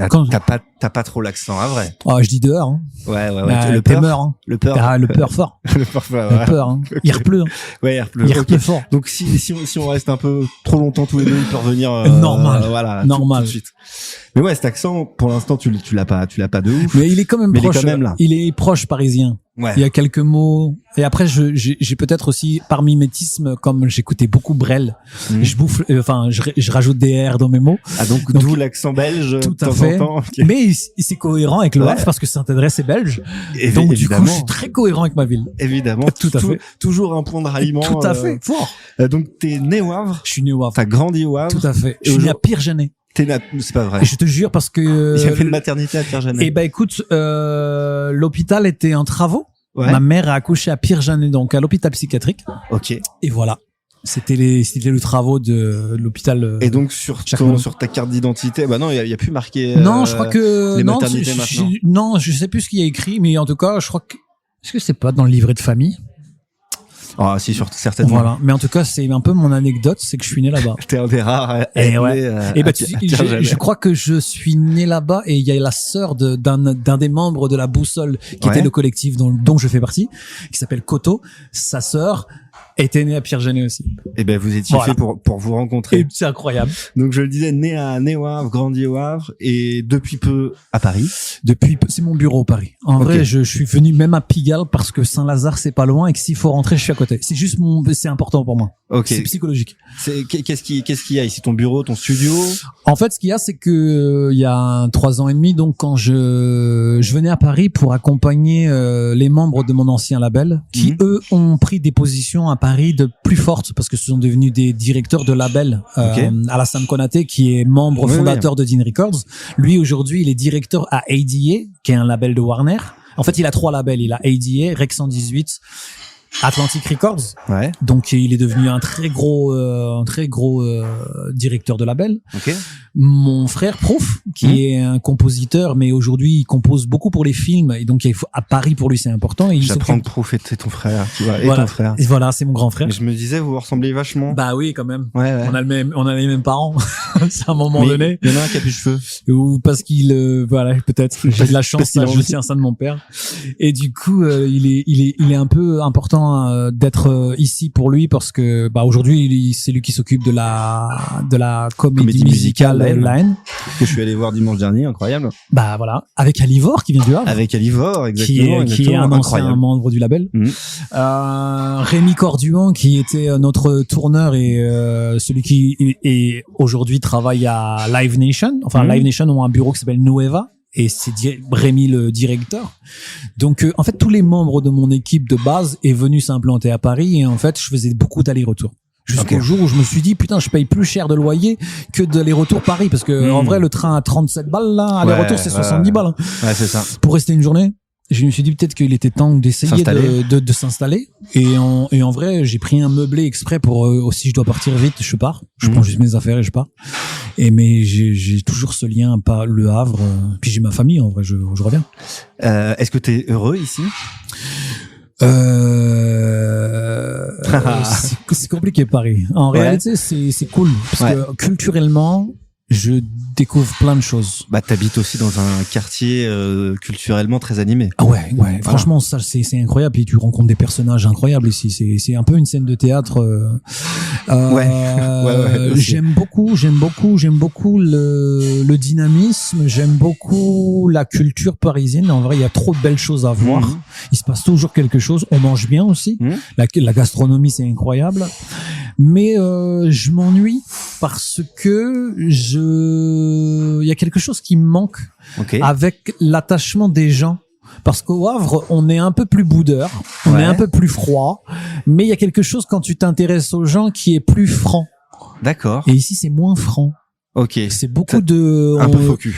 t'as pas trop l'accent, vrai. Ah, je dis dehors, hein. Ouais. Le peur, hein. Le peur. Ah, le peur fort. Le peur, ouais. Le peur, hein. Il repleut, hein. Ouais, il repleut. Il repleut fort. Donc si on reste un peu trop longtemps tous les deux, il peut revenir normal. Voilà, normal. Tout de suite. Mais ouais, cet accent, pour l'instant, tu l'as pas de ouf. Mais il est quand même mais proche. Il est quand même là. Il est proche parisien. Ouais. Il y a quelques mots. Et après, j'ai peut-être aussi, par mimétisme, comme j'écoutais beaucoup Brel, je rajoute des R dans mes mots. Ah, donc d'où l'accent belge. Tout de à temps fait. en temps. Okay. Mais c'est cohérent avec le Havre parce que Saint-Adresse est belge. Donc du coup, je suis très cohérent avec ma ville. Évidemment. Tout à fait. Toujours un point de ralliement. Tout à fait. Fort. Donc t'es né au Havre. Je suis né au Havre. T'as grandi au Havre. Tout à fait. Je suis né à Pierre-Janet. C'est pas vrai. Je te jure parce que il y avait une maternité à Pierre-Janet. Eh ben écoute, l'hôpital était en travaux. Ouais. Ma mère a accouché à Pierre-Janet, donc à l'hôpital psychiatrique. Ok. Et voilà. C'était les travaux de l'hôpital. Et donc sur ta carte d'identité, bah non, il y a plus marqué. Non, je crois que les maternités maintenant. Non, je sais plus ce qu'il y a écrit, mais en tout cas, je crois que est-ce que c'est pas dans le livret de famille? Ah si, certainement. Voilà, mais en tout cas, c'est un peu mon anecdote, c'est que je suis né là-bas. T'es un des rares. Et ouais. Et bah je crois que je suis né là-bas et il y a la sœur d'un des membres de la Boussole qui était le collectif dont je fais partie, qui s'appelle Koto. Sa sœur était née à Pierre-Janet aussi. Et ben vous étiez fait pour vous rencontrer. Et c'est incroyable. Donc je le disais, né au Havre, grandi au Havre et depuis peu à Paris. C'est mon bureau Paris. En vrai, je suis venu même à Pigalle parce que Saint-Lazare c'est pas loin et que s'il faut rentrer, je suis à côté. C'est juste c'est important pour moi. Ok. C'est psychologique. Qu'est-ce qu'il y a ici, ton bureau, ton studio? En fait, ce qu'il y a, c'est que il y a 3 ans et demi, donc quand je venais à Paris pour accompagner les membres de mon ancien label, qui eux ont pris des positions à Paris de plus fortes parce que ce sont devenus des directeurs de label. Alassane Konaté, qui est membre fondateur de Dean Records, lui aujourd'hui il est directeur à ADA, qui est un label de Warner. En fait, il a 3 labels. Il a ADA, Rec 118, Atlantic Records. Ouais. Donc il est devenu un très gros directeur de label. Okay. Mon frère Prof, qui est un compositeur, mais aujourd'hui il compose beaucoup pour les films et donc à Paris pour lui c'est important. J'apprends que Prof était ton frère, tu vois, voilà. Et ton frère. Et voilà, c'est mon grand frère. Mais je me disais, vous ressemblez vachement. Bah oui, quand même. Ouais. On a les mêmes parents. C'est à un moment donné. Il y en a un qui a plus de cheveux. Ou parce qu'il, voilà, peut-être. J'ai de la chance, je tiens ça de mon père. Et du coup, il est un peu important d'être ici pour lui parce que bah aujourd'hui c'est lui qui s'occupe de la comédie musicale Line que je suis allé voir dimanche dernier, incroyable. Bah voilà, avec Alivor qui vient du Havre. Avec Alivor, exactement. Qui est un ancien membre du label. Rémi Corduan qui était notre tourneur et celui qui est aujourd'hui travaille à Live Nation. Enfin Live Nation ont un bureau qui s'appelle Nueva. Et c'est Rémi le directeur. Donc en fait tous les membres de mon équipe de base est venu s'implanter à Paris et en fait je faisais beaucoup d'allers-retours. Jusqu'au jour où je me suis dit putain je paye plus cher de loyer que d'aller-retour Paris parce que en vrai le train à 37 balles là, aller-retour c'est 70 balles. Ouais, c'est ça. Pour rester une journée. Je me suis dit peut-être qu'il était temps d'essayer de s'installer et en vrai j'ai pris un meublé exprès pour si je dois partir vite je pars, je prends juste mes affaires et je pars. Mais j'ai toujours ce lien pas le Havre puis j'ai ma famille en vrai je reviens. Est-ce que t'es heureux ici? C'est compliqué Paris. En réalité c'est cool parce que culturellement je découvre plein de choses. Bah t'habites aussi dans un quartier culturellement très animé. Ah ouais. Voilà. Franchement ça c'est incroyable. Puis tu rencontres des personnages incroyables ici. C'est un peu une scène de théâtre. J'aime beaucoup le dynamisme. J'aime beaucoup la culture parisienne. En vrai il y a trop de belles choses à voir. Il se passe toujours quelque chose. On mange bien aussi. La gastronomie c'est incroyable. Mais je m'ennuie parce que il y a quelque chose qui me manque avec l'attachement des gens. Parce qu'au Havre, on est un peu plus boudeur, on est un peu plus froid, mais il y a quelque chose quand tu t'intéresses aux gens qui est plus franc. D'accord. Et ici, c'est moins franc. Ok. C'est beaucoup de... Un peu faux cul.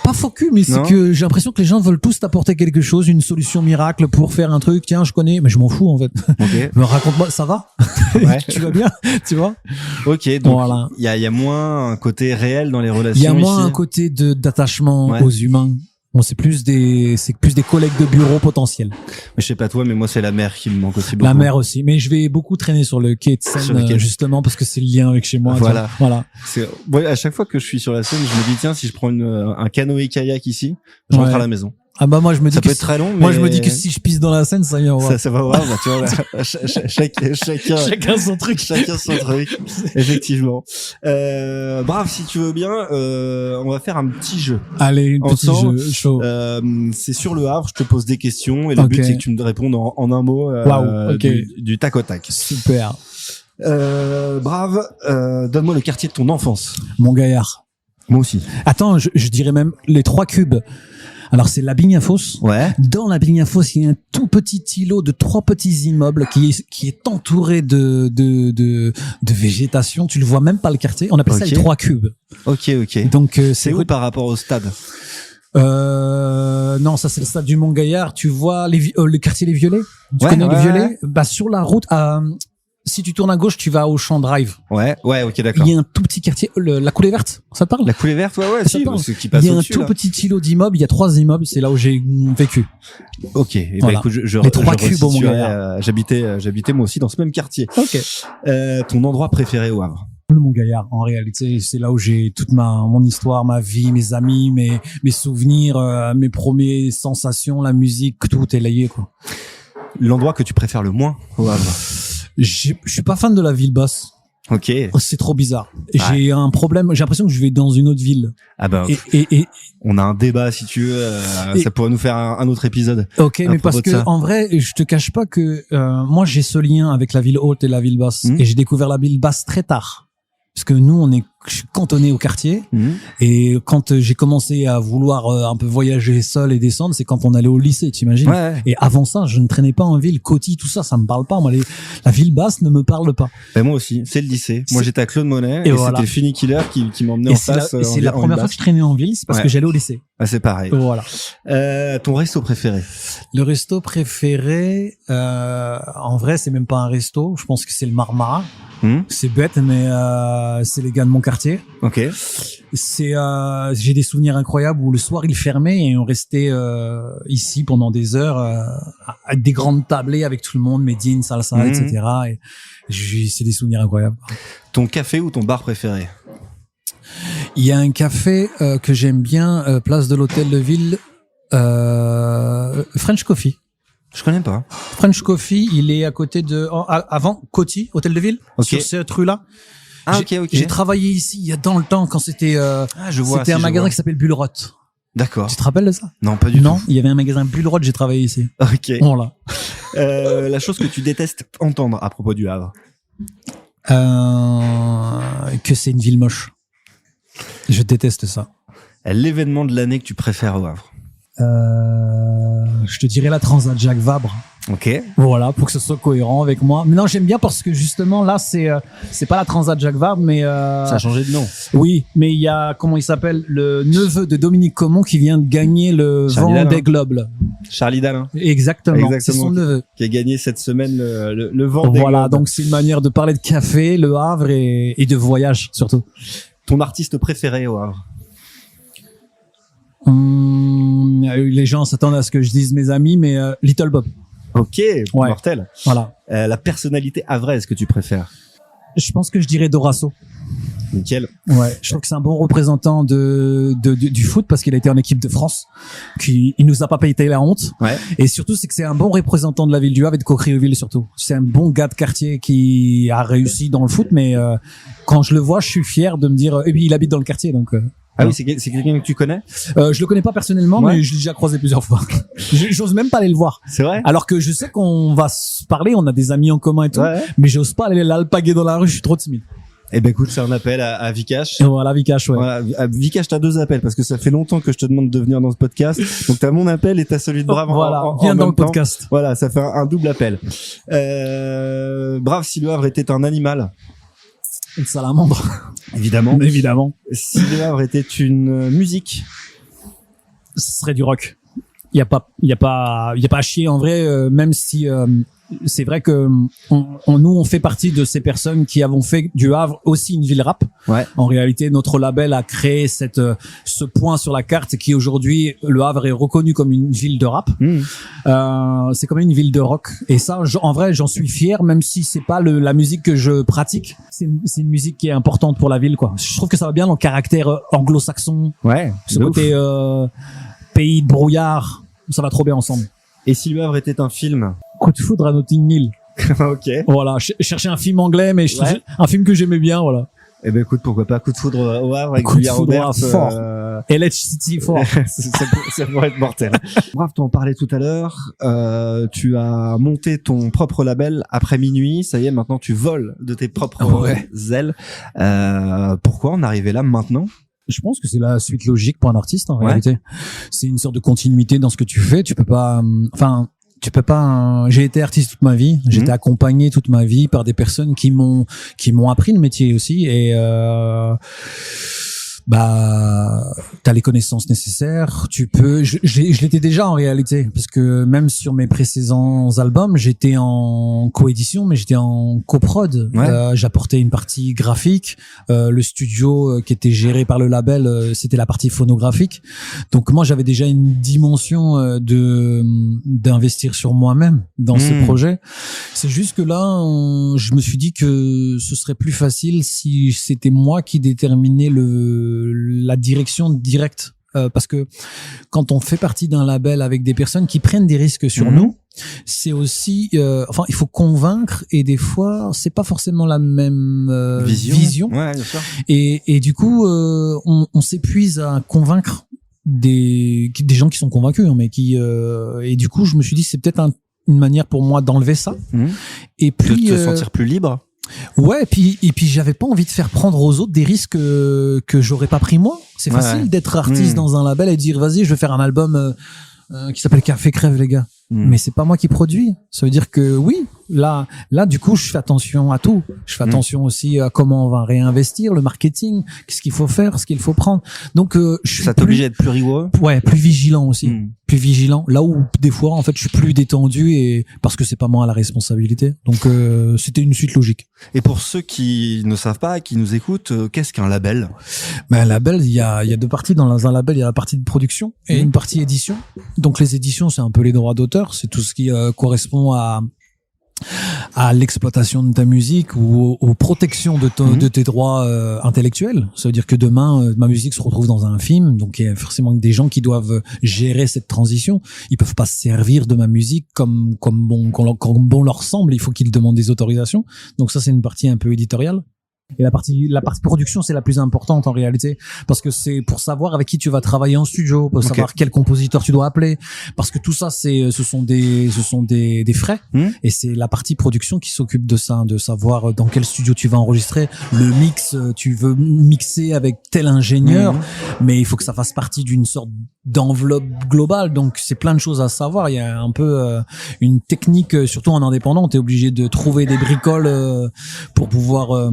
Pas faux cul, mais c'est que j'ai l'impression que les gens veulent tous t'apporter quelque chose, une solution miracle pour faire un truc. Tiens, je connais, mais je m'en fous en fait. Me raconte-moi, ça va? Tu vas bien? Tu vois? Ok, donc voilà. Il y a moins un côté réel dans les relations. Il y a moins un côté d'attachement aux humains. Bon, c'est plus des collègues de bureau potentiels. Mais je sais pas toi, mais moi c'est la mer qui me manque aussi beaucoup. La mer aussi. Mais je vais beaucoup traîner sur le quai de Seine, justement, parce que c'est le lien avec chez moi. Voilà. Voilà. Ouais, à chaque fois que je suis sur la Seine, je me dis, tiens, si je prends un canoë-kayak ici, je rentre à la maison. Ah bah moi je me dis ça peut être très long, mais moi je me dis que si je pisse dans la Seine ça ira. Ça va voir, bah, tu vois, chacun son truc. Chacun son truc. Effectivement. Brave, si tu veux bien, on va faire un petit jeu. Allez, un petit jeu chaud. C'est sur le Havre, je te pose des questions et le but c'est que tu me répondes en un mot du tac au tac. Super. Brave, donne-moi le quartier de ton enfance. Montgaillard. Moi aussi. Attends, je dirais même les 3 cubes. Alors c'est la Bignafos. Ouais. Dans la Bignafos, il y a un tout petit îlot de 3 petits immeubles qui est entouré de végétation. Tu le vois même pas le quartier. On appelle ça les 3 cubes. Ok. Donc c'est où par rapport au stade? Non, ça c'est le stade du Mont-Gaillard. Tu vois le quartier Les Violets. Tu connais les Violets? Bah sur la route si tu tournes à gauche, tu vas au Champ Drive. Ouais, ok, d'accord. Il y a un tout petit quartier, la Coulée Verte, ça te parle? La Coulée Verte, ouais, ça si, parce qui passe il y a un au-dessus, tout là. petit îlot d'immeubles, il y a 3 immeubles, c'est là où j'ai vécu. Ok, et voilà. écoute, les 3 cubes au Mont-Gaillard. J'habitais moi aussi dans ce même quartier. Ok. Ton endroit préféré au Havre? Le Mont-Gaillard, en réalité, c'est là où j'ai toute mon histoire, ma vie, mes amis, mes souvenirs, mes premières sensations, la musique, tout est lié, quoi. L'endroit que tu préfères le moins au Havre? Je suis pas fan de la ville basse. Ok. C'est trop bizarre. J'ai un problème. J'ai l'impression que je vais dans une autre ville. Ah ben. Et on a un débat si tu veux. Ça pourrait nous faire un autre épisode. Ok, mais parce que en vrai, je te cache pas que moi j'ai ce lien avec la ville haute et la ville basse. Et j'ai découvert la ville basse très tard. Parce que nous, je suis cantonné au quartier. Et quand j'ai commencé à vouloir un peu voyager seul et descendre, c'est quand on allait au lycée, t'imagines? Ouais. Et avant ça, je ne traînais pas en ville. Coty, tout ça, ça me parle pas. Moi, la ville basse ne me parle pas. Ben moi aussi, c'est le lycée. Moi, j'étais à Claude Monet et voilà. C'était Funny Killer qui m'emmenait en face. Et c'est la première fois que je traînais en ville, c'est parce que j'allais au lycée. Ah, c'est pareil. Voilà. Ton resto préféré? Le resto préféré, en vrai, c'est même pas un resto. Je pense que c'est le Marmara. C'est bête, mais c'est les gars de mon quartier. Ok. J'ai des souvenirs incroyables où le soir il fermait et on restait ici pendant des heures à des grandes tablées avec tout le monde, Medine, salsa, etc. Et c'est des souvenirs incroyables. Ton café ou ton bar préféré? Il y a un café que j'aime bien, place de l'Hôtel de Ville, French Coffee. Je connais pas. French Coffee, il est à côté avant Coty, Hôtel de Ville, sur cette rue-là. Ah, ok. J'ai travaillé ici il y a dans le temps quand c'était c'était un magasin qui s'appelle Bullerotte. D'accord. Tu te rappelles de ça? Non, pas du tout. Non, il y avait un magasin Bullerotte, j'ai travaillé ici. Ok. Voilà. La chose que tu détestes entendre à propos du Havre? Que c'est une ville moche. Je déteste ça. L'événement de l'année que tu préfères au Havre? Je te dirais la Transat Jacques Vabre. Ok. Voilà, pour que ce soit cohérent avec moi. Mais non, j'aime bien parce que justement là, c'est pas la Transat Jacques Vabre, mais ça a changé de nom. Oui, mais il y a comment il s'appelle, le neveu de Dominique Comon qui vient de gagner le Vendée Globe. Charlie Dalin. Exactement. C'est son neveu qui a gagné cette semaine le Vendée Globe. Voilà, donc c'est une manière de parler de café, le Havre et de voyage surtout. Ton artiste préféré au Havre? Les gens s'attendent à ce que je dise mes amis, mais Little Bob. Ok, mortel. Voilà. La personnalité havraise que tu préfères? Je pense que je dirais Dorasso. Nickel. Ouais, je trouve que c'est un bon représentant du foot parce qu'il a été en équipe de France. Il nous a pas payé la honte. Ouais. Et surtout, c'est que c'est un bon représentant de la ville du Havre et de Cocrioville surtout. C'est un bon gars de quartier qui a réussi dans le foot, mais quand je le vois, je suis fier de me dire. Et puis il habite dans le quartier, donc. Ah oui, c'est quelqu'un que tu connais? Je le connais pas personnellement, mais je l'ai déjà croisé plusieurs fois. J'ose même pas aller le voir. C'est vrai? Alors que je sais qu'on va se parler, on a des amis en commun et tout, mais j'ose pas aller l'alpaguer dans la rue, je suis trop timide. Eh ben écoute, c'est un appel à Vikash. Voilà, Vikash, ouais. Voilà, Vikash, t'as 2 appels parce que ça fait longtemps que je te demande de venir dans ce podcast. Donc t'as mon appel et t'as celui de Brave. Voilà, viens dans le podcast. Voilà, ça fait un double appel. Brave, si le Havre était un animal. Une salamandre. Évidemment. Évidemment. Si le Havre était une musique. Ce serait du rock. Il y a pas à chier en vrai, même si c'est vrai que nous on fait partie de ces personnes qui avons fait du Havre aussi une ville rap. Ouais. En réalité, notre label a créé ce point sur la carte qui aujourd'hui le Havre est reconnu comme une ville de rap. C'est comme une ville de rock. Et ça, en vrai, j'en suis fier, même si c'est pas la musique que je pratique. C'est une musique qui est importante pour la ville, quoi. Je trouve que ça va bien dans le caractère anglo-saxon. Ouais. Ce côté pays de brouillard, ça va trop bien ensemble. Et si le Havre était un film? Coup de foudre à Notting Hill. Ok. Voilà, chercher un film anglais, mais un film que j'aimais bien, voilà. Eh ben écoute, pourquoi pas Coup de foudre au Havre avec Coup de Julia foudre Roberts, fort. LH City fort. ça pourrait être mortel. Bref, tu en parlais tout à l'heure. Tu as monté ton propre label après minuit. Ça y est, maintenant tu voles de tes propres ailes. Pourquoi en arriver là maintenant? Je pense que c'est la suite logique pour un artiste en réalité. C'est une sorte de continuité dans ce que tu fais. Tu peux pas. J'ai été artiste toute ma vie. J'ai été accompagné toute ma vie par des personnes qui m'ont appris le métier aussi. Et t'as les connaissances nécessaires, je l'étais déjà en réalité, parce que même sur mes précédents albums, j'étais en coédition, mais j'étais en coprod. J'apportais une partie graphique, le studio qui était géré par le label, c'était la partie phonographique. Donc moi, j'avais déjà une dimension d'investir sur moi-même dans ce projet. C'est juste que là, je me suis dit que ce serait plus facile si c'était moi qui déterminais la direction directe, parce que quand on fait partie d'un label avec des personnes qui prennent des risques sur nous, c'est aussi il faut convaincre, et des fois c'est pas forcément la même vision. Ouais, bien sûr. Et du coup on s'épuise à convaincre des gens qui sont convaincus, mais qui et du coup je me suis dit c'est peut-être une manière pour moi d'enlever ça et puis de te sentir plus libre. Ouais, et puis j'avais pas envie de faire prendre aux autres des risques que j'aurais pas pris moi. C'est facile d'être artiste dans un label et de dire vas-y, je vais faire un album qui s'appelle Café Crève les gars. Mais c'est pas moi qui produis. Ça veut dire que oui, là du coup, je fais attention à tout. Je fais attention aussi à comment on va réinvestir, le marketing, qu'est-ce qu'il faut faire, ce qu'il faut prendre. Donc je suis t'oblige à être plus rigoureux. Ouais, plus vigilant aussi. Plus vigilant. Là où des fois en fait, je suis plus détendu, et parce que c'est pas moi la responsabilité. Donc c'était une suite logique. Et pour ceux qui ne savent pas, qui nous écoutent, qu'est-ce qu'un label? Un label, il y a deux parties dans un label. Il y a la partie de production et une partie édition. Donc les éditions, c'est un peu les droits d'auteur, c'est tout ce qui correspond à l'exploitation de ta musique ou aux protections de tes droits intellectuels. Ça veut dire que demain ma musique se retrouve dans un film, donc il y a forcément des gens qui doivent gérer cette transition. Ils peuvent pas se servir de ma musique comme bon leur semble. Il faut qu'ils demandent des autorisations. Donc ça, c'est une partie un peu éditoriale. Et la partie production, c'est la plus importante en réalité, parce que c'est pour savoir avec qui tu vas travailler en studio, pour savoir quel compositeur tu dois appeler, parce que tout ça ce sont des frais, et c'est la partie production qui s'occupe de ça, de savoir dans quel studio tu vas enregistrer, le mix, tu veux mixer avec tel ingénieur, mais il faut que ça fasse partie d'une sorte d'enveloppe globale, donc c'est plein de choses à savoir. Il y a un peu une technique, surtout en indépendant, t'es obligé de trouver des bricoles pour pouvoir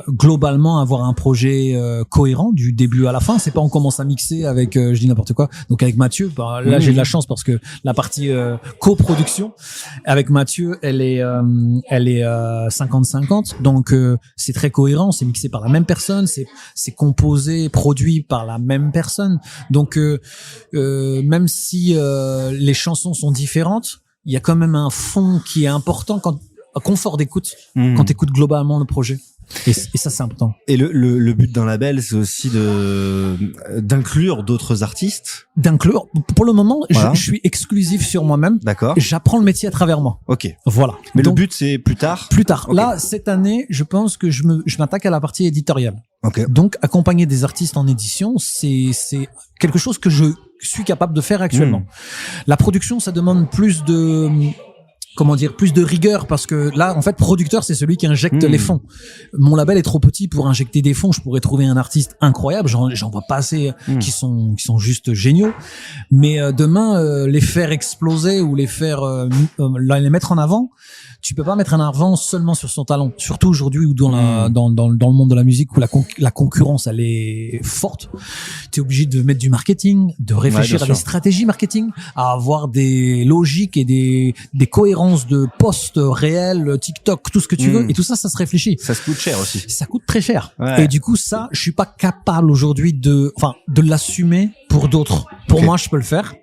globalement avoir un projet cohérent du début à la fin. C'est pas on commence à mixer avec je dis n'importe quoi, donc avec Mathieu, là j'ai de la chance parce que la partie coproduction avec Mathieu elle est 50-50, donc c'est très cohérent, c'est mixé par la même personne, c'est composé, produit par la même personne, donc même si les chansons sont différentes, il y a quand même un fond qui est important, un confort d'écoute quand t'écoutes globalement le projet. Et ça, c'est important. Et le but d'un label, c'est aussi d'inclure d'autres artistes. D'inclure. Pour le moment, voilà. je suis exclusif sur moi-même. D'accord. J'apprends le métier à travers moi. Ok. Voilà. Mais donc, le but, c'est plus tard. Plus tard. Okay. Là, cette année, je pense que je m'attaque à la partie éditoriale. Okay. Donc, accompagner des artistes en édition, c'est quelque chose que je suis capable de faire actuellement. La production, ça demande plus de rigueur, parce que là, en fait, producteur, c'est celui qui injecte les fonds. Mon label est trop petit pour injecter des fonds. Je pourrais trouver un artiste incroyable. J'en vois pas assez qui sont juste géniaux. Mais demain, les faire exploser ou les faire les mettre en avant, tu peux pas mettre un avant seulement sur son talent. Surtout aujourd'hui où dans le monde de la musique où la concurrence elle est forte. Tu es obligé de mettre du marketing, de réfléchir à des stratégies marketing, à avoir des logiques et des cohérences de posts réels, TikTok, tout ce que tu veux. Et tout ça se réfléchit. Ça se coûte cher aussi. Ça coûte très cher. Ouais. Et du coup, ça, je suis pas capable aujourd'hui de l'assumer pour d'autres. Pour moi, je peux le faire.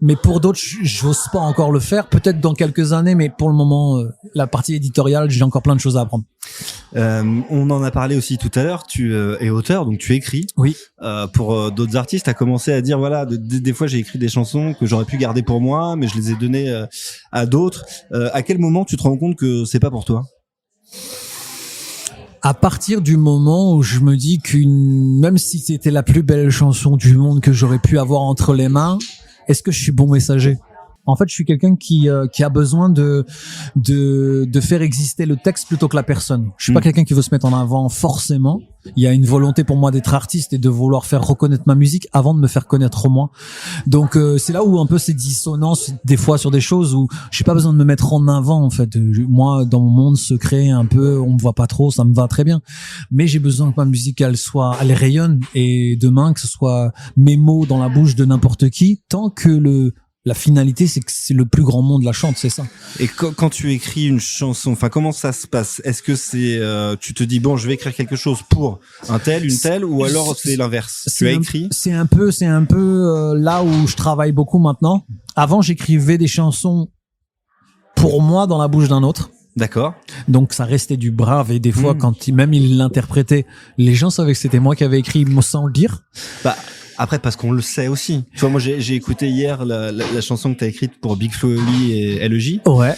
Mais pour d'autres, j'ose pas encore le faire. Peut-être dans quelques années, mais pour le moment, la partie éditoriale, j'ai encore plein de choses à apprendre. On en a parlé aussi tout à l'heure. Tu es auteur, donc tu écris. Oui. Pour d'autres artistes, t'as commencé à dire voilà, des fois j'ai écrit des chansons que j'aurais pu garder pour moi, mais je les ai données à d'autres. À quel moment tu te rends compte que c'est pas pour toi? À partir du moment où je me dis même si c'était la plus belle chanson du monde que j'aurais pu avoir entre les mains, est-ce que je suis bon messager? En fait, je suis quelqu'un qui a besoin de faire exister le texte plutôt que la personne. Je suis pas quelqu'un qui veut se mettre en avant forcément. Il y a une volonté pour moi d'être artiste et de vouloir faire reconnaître ma musique avant de me faire connaître moi. Donc c'est là où un peu ces dissonances des fois sur des choses où j'ai pas besoin de me mettre en avant en fait. Moi dans mon monde secret un peu, on me voit pas trop, ça me va très bien. Mais j'ai besoin que ma musique elle rayonne et demain que ce soit mes mots dans la bouche de n'importe qui tant que la finalité, c'est que c'est le plus grand monde la chante, c'est ça. Et quand tu écris une chanson, enfin, comment ça se passe? Est-ce que c'est, tu te dis bon, je vais écrire quelque chose pour un tel, une telle, ou alors c'est l'inverse? Tu as écrit? C'est un peu là où je travaille beaucoup maintenant. Avant, j'écrivais des chansons pour moi dans la bouche d'un autre. D'accord. Donc ça restait du brave et des fois quand même il l'interprétait, les gens savaient que c'était moi qui avais écrit sans le dire. Bah. Après, parce qu'on le sait aussi. Tu vois, moi, j'ai écouté hier la chanson que t'as écrite pour Big Flo et Oli et LEJ. Ouais.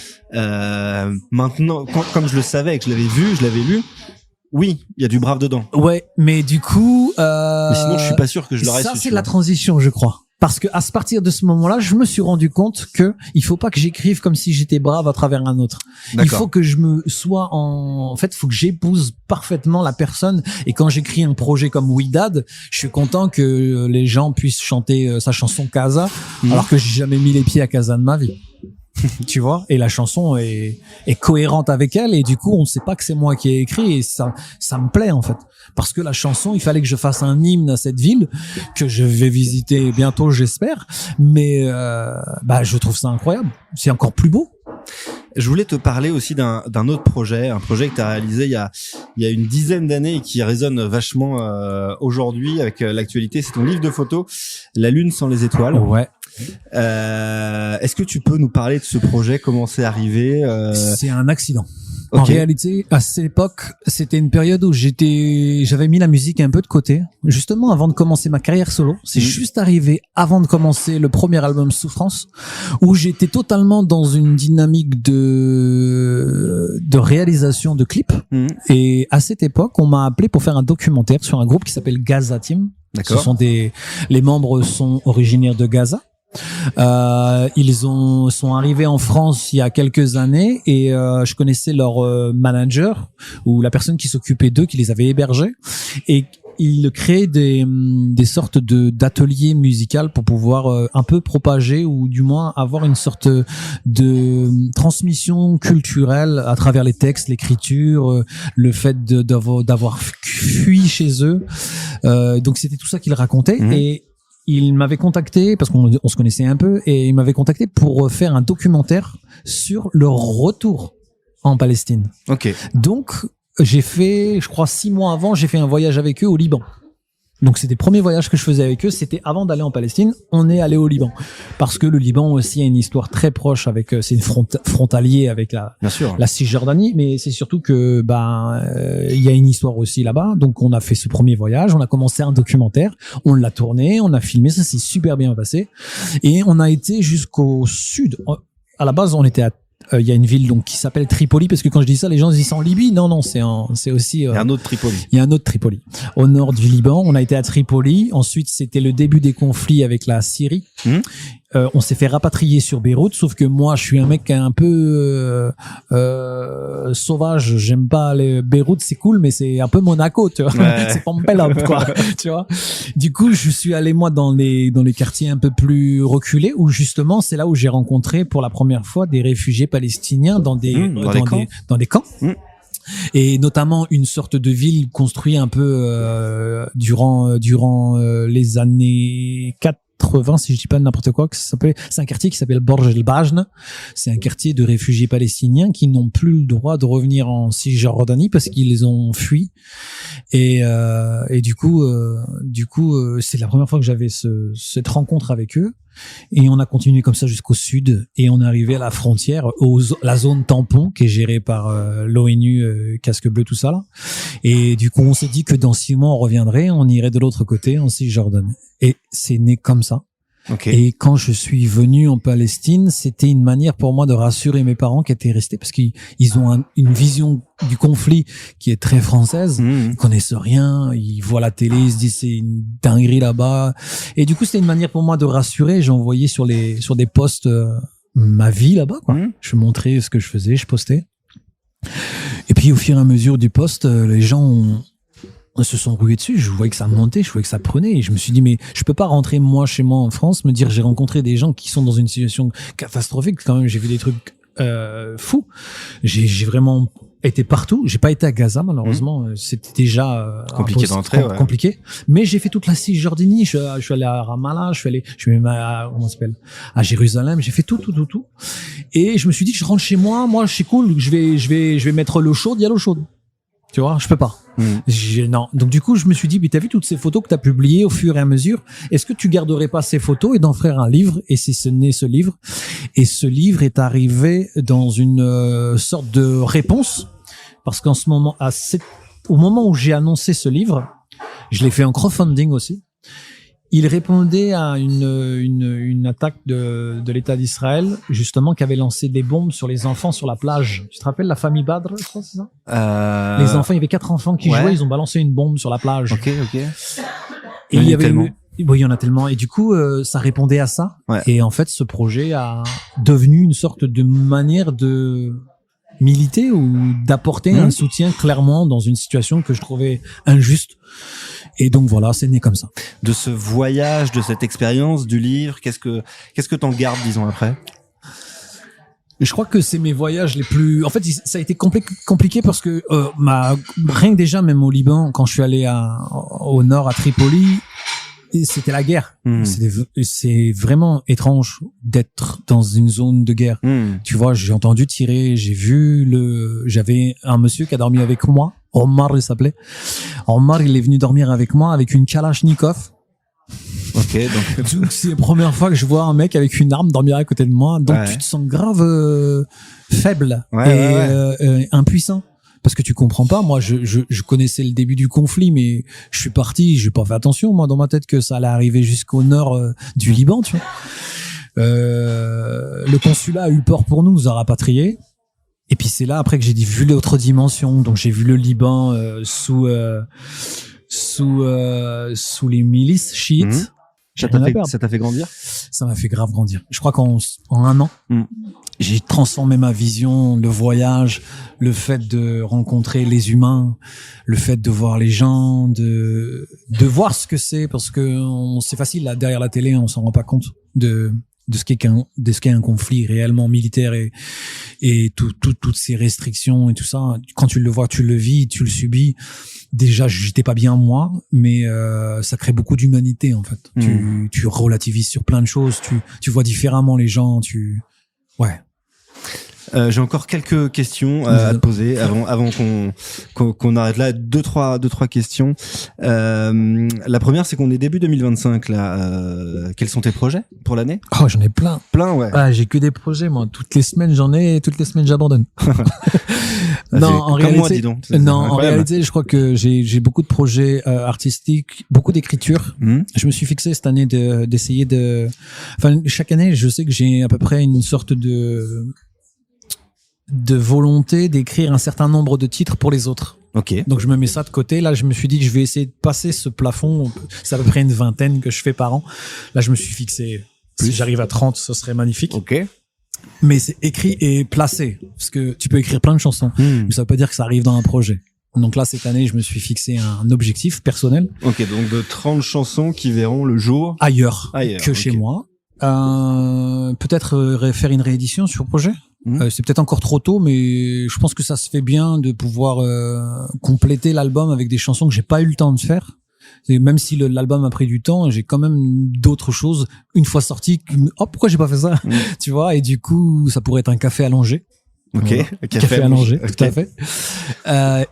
Maintenant, comme je le savais et que je l'avais lu, oui, il y a du brave dedans. Ouais, mais du coup, mais sinon, je suis pas sûr que je l'aurais su. Ça, c'est la transition, je crois. Parce que à partir de ce moment-là, je me suis rendu compte que il faut pas que j'écrive comme si j'étais brave à travers un autre. D'accord. Il faut que je me sois en fait, faut que j'épouse parfaitement la personne. Et quand j'écris un projet comme We Dad, je suis content que les gens puissent chanter sa chanson Casa, alors que j'ai jamais mis les pieds à Casa de ma vie. Tu vois, et la chanson est cohérente avec elle et du coup on ne sait pas que c'est moi qui ai écrit et ça me plaît en fait parce que la chanson il fallait que je fasse un hymne à cette ville que je vais visiter bientôt j'espère mais je trouve ça incroyable, c'est encore plus beau. Je voulais te parler aussi d'un autre projet, un projet que tu as réalisé il y a une dizaine d'années et qui résonne vachement aujourd'hui avec l'actualité, c'est ton livre de photos La Lune sans les étoiles. Ouais. Est-ce que tu peux nous parler de ce projet, comment c'est arrivé? C'est un accident. Okay. En réalité, à cette époque, c'était une période où j'avais mis la musique un peu de côté, justement avant de commencer ma carrière solo. C'est juste arrivé avant de commencer le premier album Souffrance, où j'étais totalement dans une dynamique de réalisation de clips. Et à cette époque, on m'a appelé pour faire un documentaire sur un groupe qui s'appelle Gaza Team. D'accord. Les membres sont originaires de Gaza. Ils sont arrivés en France il y a quelques années et je connaissais leur manager ou la personne qui s'occupait d'eux, qui les avait hébergés et ils créaient des sortes d'ateliers musicaux pour pouvoir un peu propager ou du moins avoir une sorte de transmission culturelle à travers les textes, l'écriture, le fait d'avoir fui chez eux. Donc c'était tout ça qu'ils racontaient et il m'avait contacté parce qu'on se connaissait un peu et il m'avait contacté pour faire un documentaire sur leur retour en Palestine. Ok. Donc j'ai fait, je crois 6 mois avant, j'ai fait un voyage avec eux au Liban. Donc c'était le premier voyage que je faisais avec eux, c'était avant d'aller en Palestine, on est allé au Liban. Parce que le Liban aussi a une histoire très proche avec, c'est une frontalier avec la Cisjordanie, mais c'est surtout que, il y a une histoire aussi là-bas. Donc on a fait ce premier voyage, on a commencé un documentaire, on l'a tourné, on a filmé, ça s'est super bien passé. Et on a été jusqu'au sud. À la base, on était il y a une ville donc qui s'appelle Tripoli parce que quand je dis ça les gens se disent c'est en Libye, non c'est aussi il y a un autre Tripoli au nord du Liban. On a été à Tripoli, ensuite c'était le début des conflits avec la Syrie. on s'est fait rapatrier sur Beyrouth, sauf que moi je suis un mec un peu sauvage, j'aime pas aller Beyrouth, c'est cool mais c'est un peu Monaco, tu vois. Ouais. C'est pas mon pelop, quoi, tu vois. Du coup, je suis allé moi dans les quartiers un peu plus reculés où justement c'est là où j'ai rencontré pour la première fois des réfugiés palestiniens dans des camps. Et notamment une sorte de ville construite un peu durant les années 80, si je dis pas n'importe quoi, c'est un quartier qui s'appelle Borj El Bajn. C'est un quartier de réfugiés palestiniens qui n'ont plus le droit de revenir en Cisjordanie parce qu'ils les ont fuis. Et du coup, c'est la première fois que j'avais cette rencontre avec eux. Et on a continué comme ça jusqu'au sud et on est arrivé à la frontière, la zone tampon qui est gérée par l'ONU, Casque Bleu, tout ça là. Et du coup, on s'est dit que dans 6 mois, on reviendrait, on irait de l'autre côté, en Cisjordanie. Et c'est né comme ça. Okay. Et quand je suis venu en Palestine, c'était une manière pour moi de rassurer mes parents qui étaient restés parce qu'ils ont une vision du conflit qui est très française. Ils connaissent rien, ils voient la télé, ils se disent c'est une dinguerie là-bas. Et du coup, c'était une manière pour moi de rassurer. J'envoyais sur des posts ma vie là-bas, quoi. Je montrais ce que je faisais, je postais. Et puis au fur et à mesure du post, les gens se sont rués dessus, je voyais que ça montait, je voyais que ça prenait et je me suis dit mais je peux pas rentrer chez moi en France, me dire j'ai rencontré des gens qui sont dans une situation catastrophique quand même, j'ai vu des trucs fous. J'ai vraiment été partout, j'ai pas été à Gaza malheureusement, c'était déjà compliqué d'entrer, compliqué, mais j'ai fait toute la Cisjordanie, je suis allé à Ramallah, je suis même à Jérusalem, j'ai fait tout et je me suis dit que je rentre chez moi c'est cool, je vais mettre l'eau chaude, il y a l'eau chaude. Tu vois, je peux pas. Non. Donc du coup, je me suis dit, mais t'as vu toutes ces photos que t'as publiées au fur et à mesure. Est-ce que tu garderais pas ces photos et d'en faire un livre? Et c'est né ce livre. Et ce livre est arrivé dans une sorte de réponse, parce qu'en ce moment, au moment où j'ai annoncé ce livre, je l'ai fait en crowdfunding aussi. Il répondait à une attaque de l'État d'Israël, justement, qui avait lancé des bombes sur les enfants sur la plage. Tu te rappelles la famille Badr, je crois, c'est ça? Les enfants, il y avait 4 enfants qui jouaient, ils ont balancé une bombe sur la plage. Ok. Et il y avait il y en a tellement. Et du coup, ça répondait à ça. Ouais. Et en fait, ce projet a devenu une sorte de manière de militer ou d'apporter un soutien clairement dans une situation que je trouvais injuste. Et donc voilà, c'est né comme ça. De ce voyage, de cette expérience, du livre, qu'est-ce que t'en gardes, disons, après? Je crois que c'est mes voyages les plus... En fait, ça a été compliqué parce que rien que déjà, même au Liban, quand je suis allé au nord, à Tripoli, c'était la guerre. C'est vraiment étrange d'être dans une zone de guerre. Tu vois, j'ai entendu tirer, j'avais un monsieur qui a dormi avec moi. Omar, il s'appelait. Omar, il est venu dormir avec moi avec une Kalachnikov. Ok, donc c'est la première fois que je vois un mec avec une arme dormir à côté de moi. Donc tu te sens grave faible et impuissant. Parce que tu comprends pas. Moi, je connaissais le début du conflit, mais je suis parti, j'ai pas fait attention, moi, dans ma tête, que ça allait arriver jusqu'au nord du Liban, tu vois. Le consulat a eu peur pour nous a rapatriés. Et puis c'est là, après, que j'ai vu l'autre dimension. Donc j'ai vu le Liban sous les milices chiites. Ça t'a fait grandir? Ça m'a fait grave grandir. Je crois qu'en 1 an, j'ai transformé ma vision, le voyage, le fait de rencontrer les humains, le fait de voir les gens, de voir ce que c'est, parce que c'est facile là, derrière la télé, on s'en rend pas compte de ce qu'est un conflit réellement militaire et toutes ces restrictions et tout ça. Quand tu le vois, tu le vis, tu le subis. Déjà, j'étais pas bien moi, mais ça crée beaucoup d'humanité en fait. Tu relativises sur plein de choses, tu vois différemment les gens, J'ai encore quelques questions à te poser avant qu'on arrête là. Deux, trois questions. La première, c'est qu'on est début 2025 là. Quels sont tes projets pour l'année? Oh, j'en ai plein. Plein, ouais. Ah, j'ai que des projets, moi. Toutes les semaines, j'en ai, et toutes les semaines, j'abandonne. Non, en réalité, moi, dis donc. Non, en réalité, je crois que j'ai beaucoup de projets artistiques, beaucoup d'écriture. Je me suis fixé cette année d'essayer enfin, chaque année, je sais que j'ai à peu près une sorte de volonté d'écrire un certain nombre de titres pour les autres. Ok. Donc je me mets ça de côté. Là, je me suis dit que je vais essayer de passer ce plafond. C'est à peu près une 20aine que je fais par an. Là, je me suis fixé Si j'arrive à 30, ce serait magnifique. Ok. Mais c'est écrit et placé. Parce que tu peux écrire plein de chansons. Mais ça veut pas dire que ça arrive dans un projet. Donc là, cette année, je me suis fixé un objectif personnel. Ok, donc de 30 chansons qui verront le jour ailleurs que chez moi. Peut-être faire une réédition sur le projet. C'est peut-être encore trop tôt, mais je pense que ça se fait bien de pouvoir compléter l'album avec des chansons que j'ai pas eu le temps de faire. Et même si l'album a pris du temps, j'ai quand même d'autres choses une fois sorties. Oh, pourquoi j'ai pas fait ça? Tu vois, et du coup, ça pourrait être un café allongé. Ok, voilà. Café allongé, tout à fait.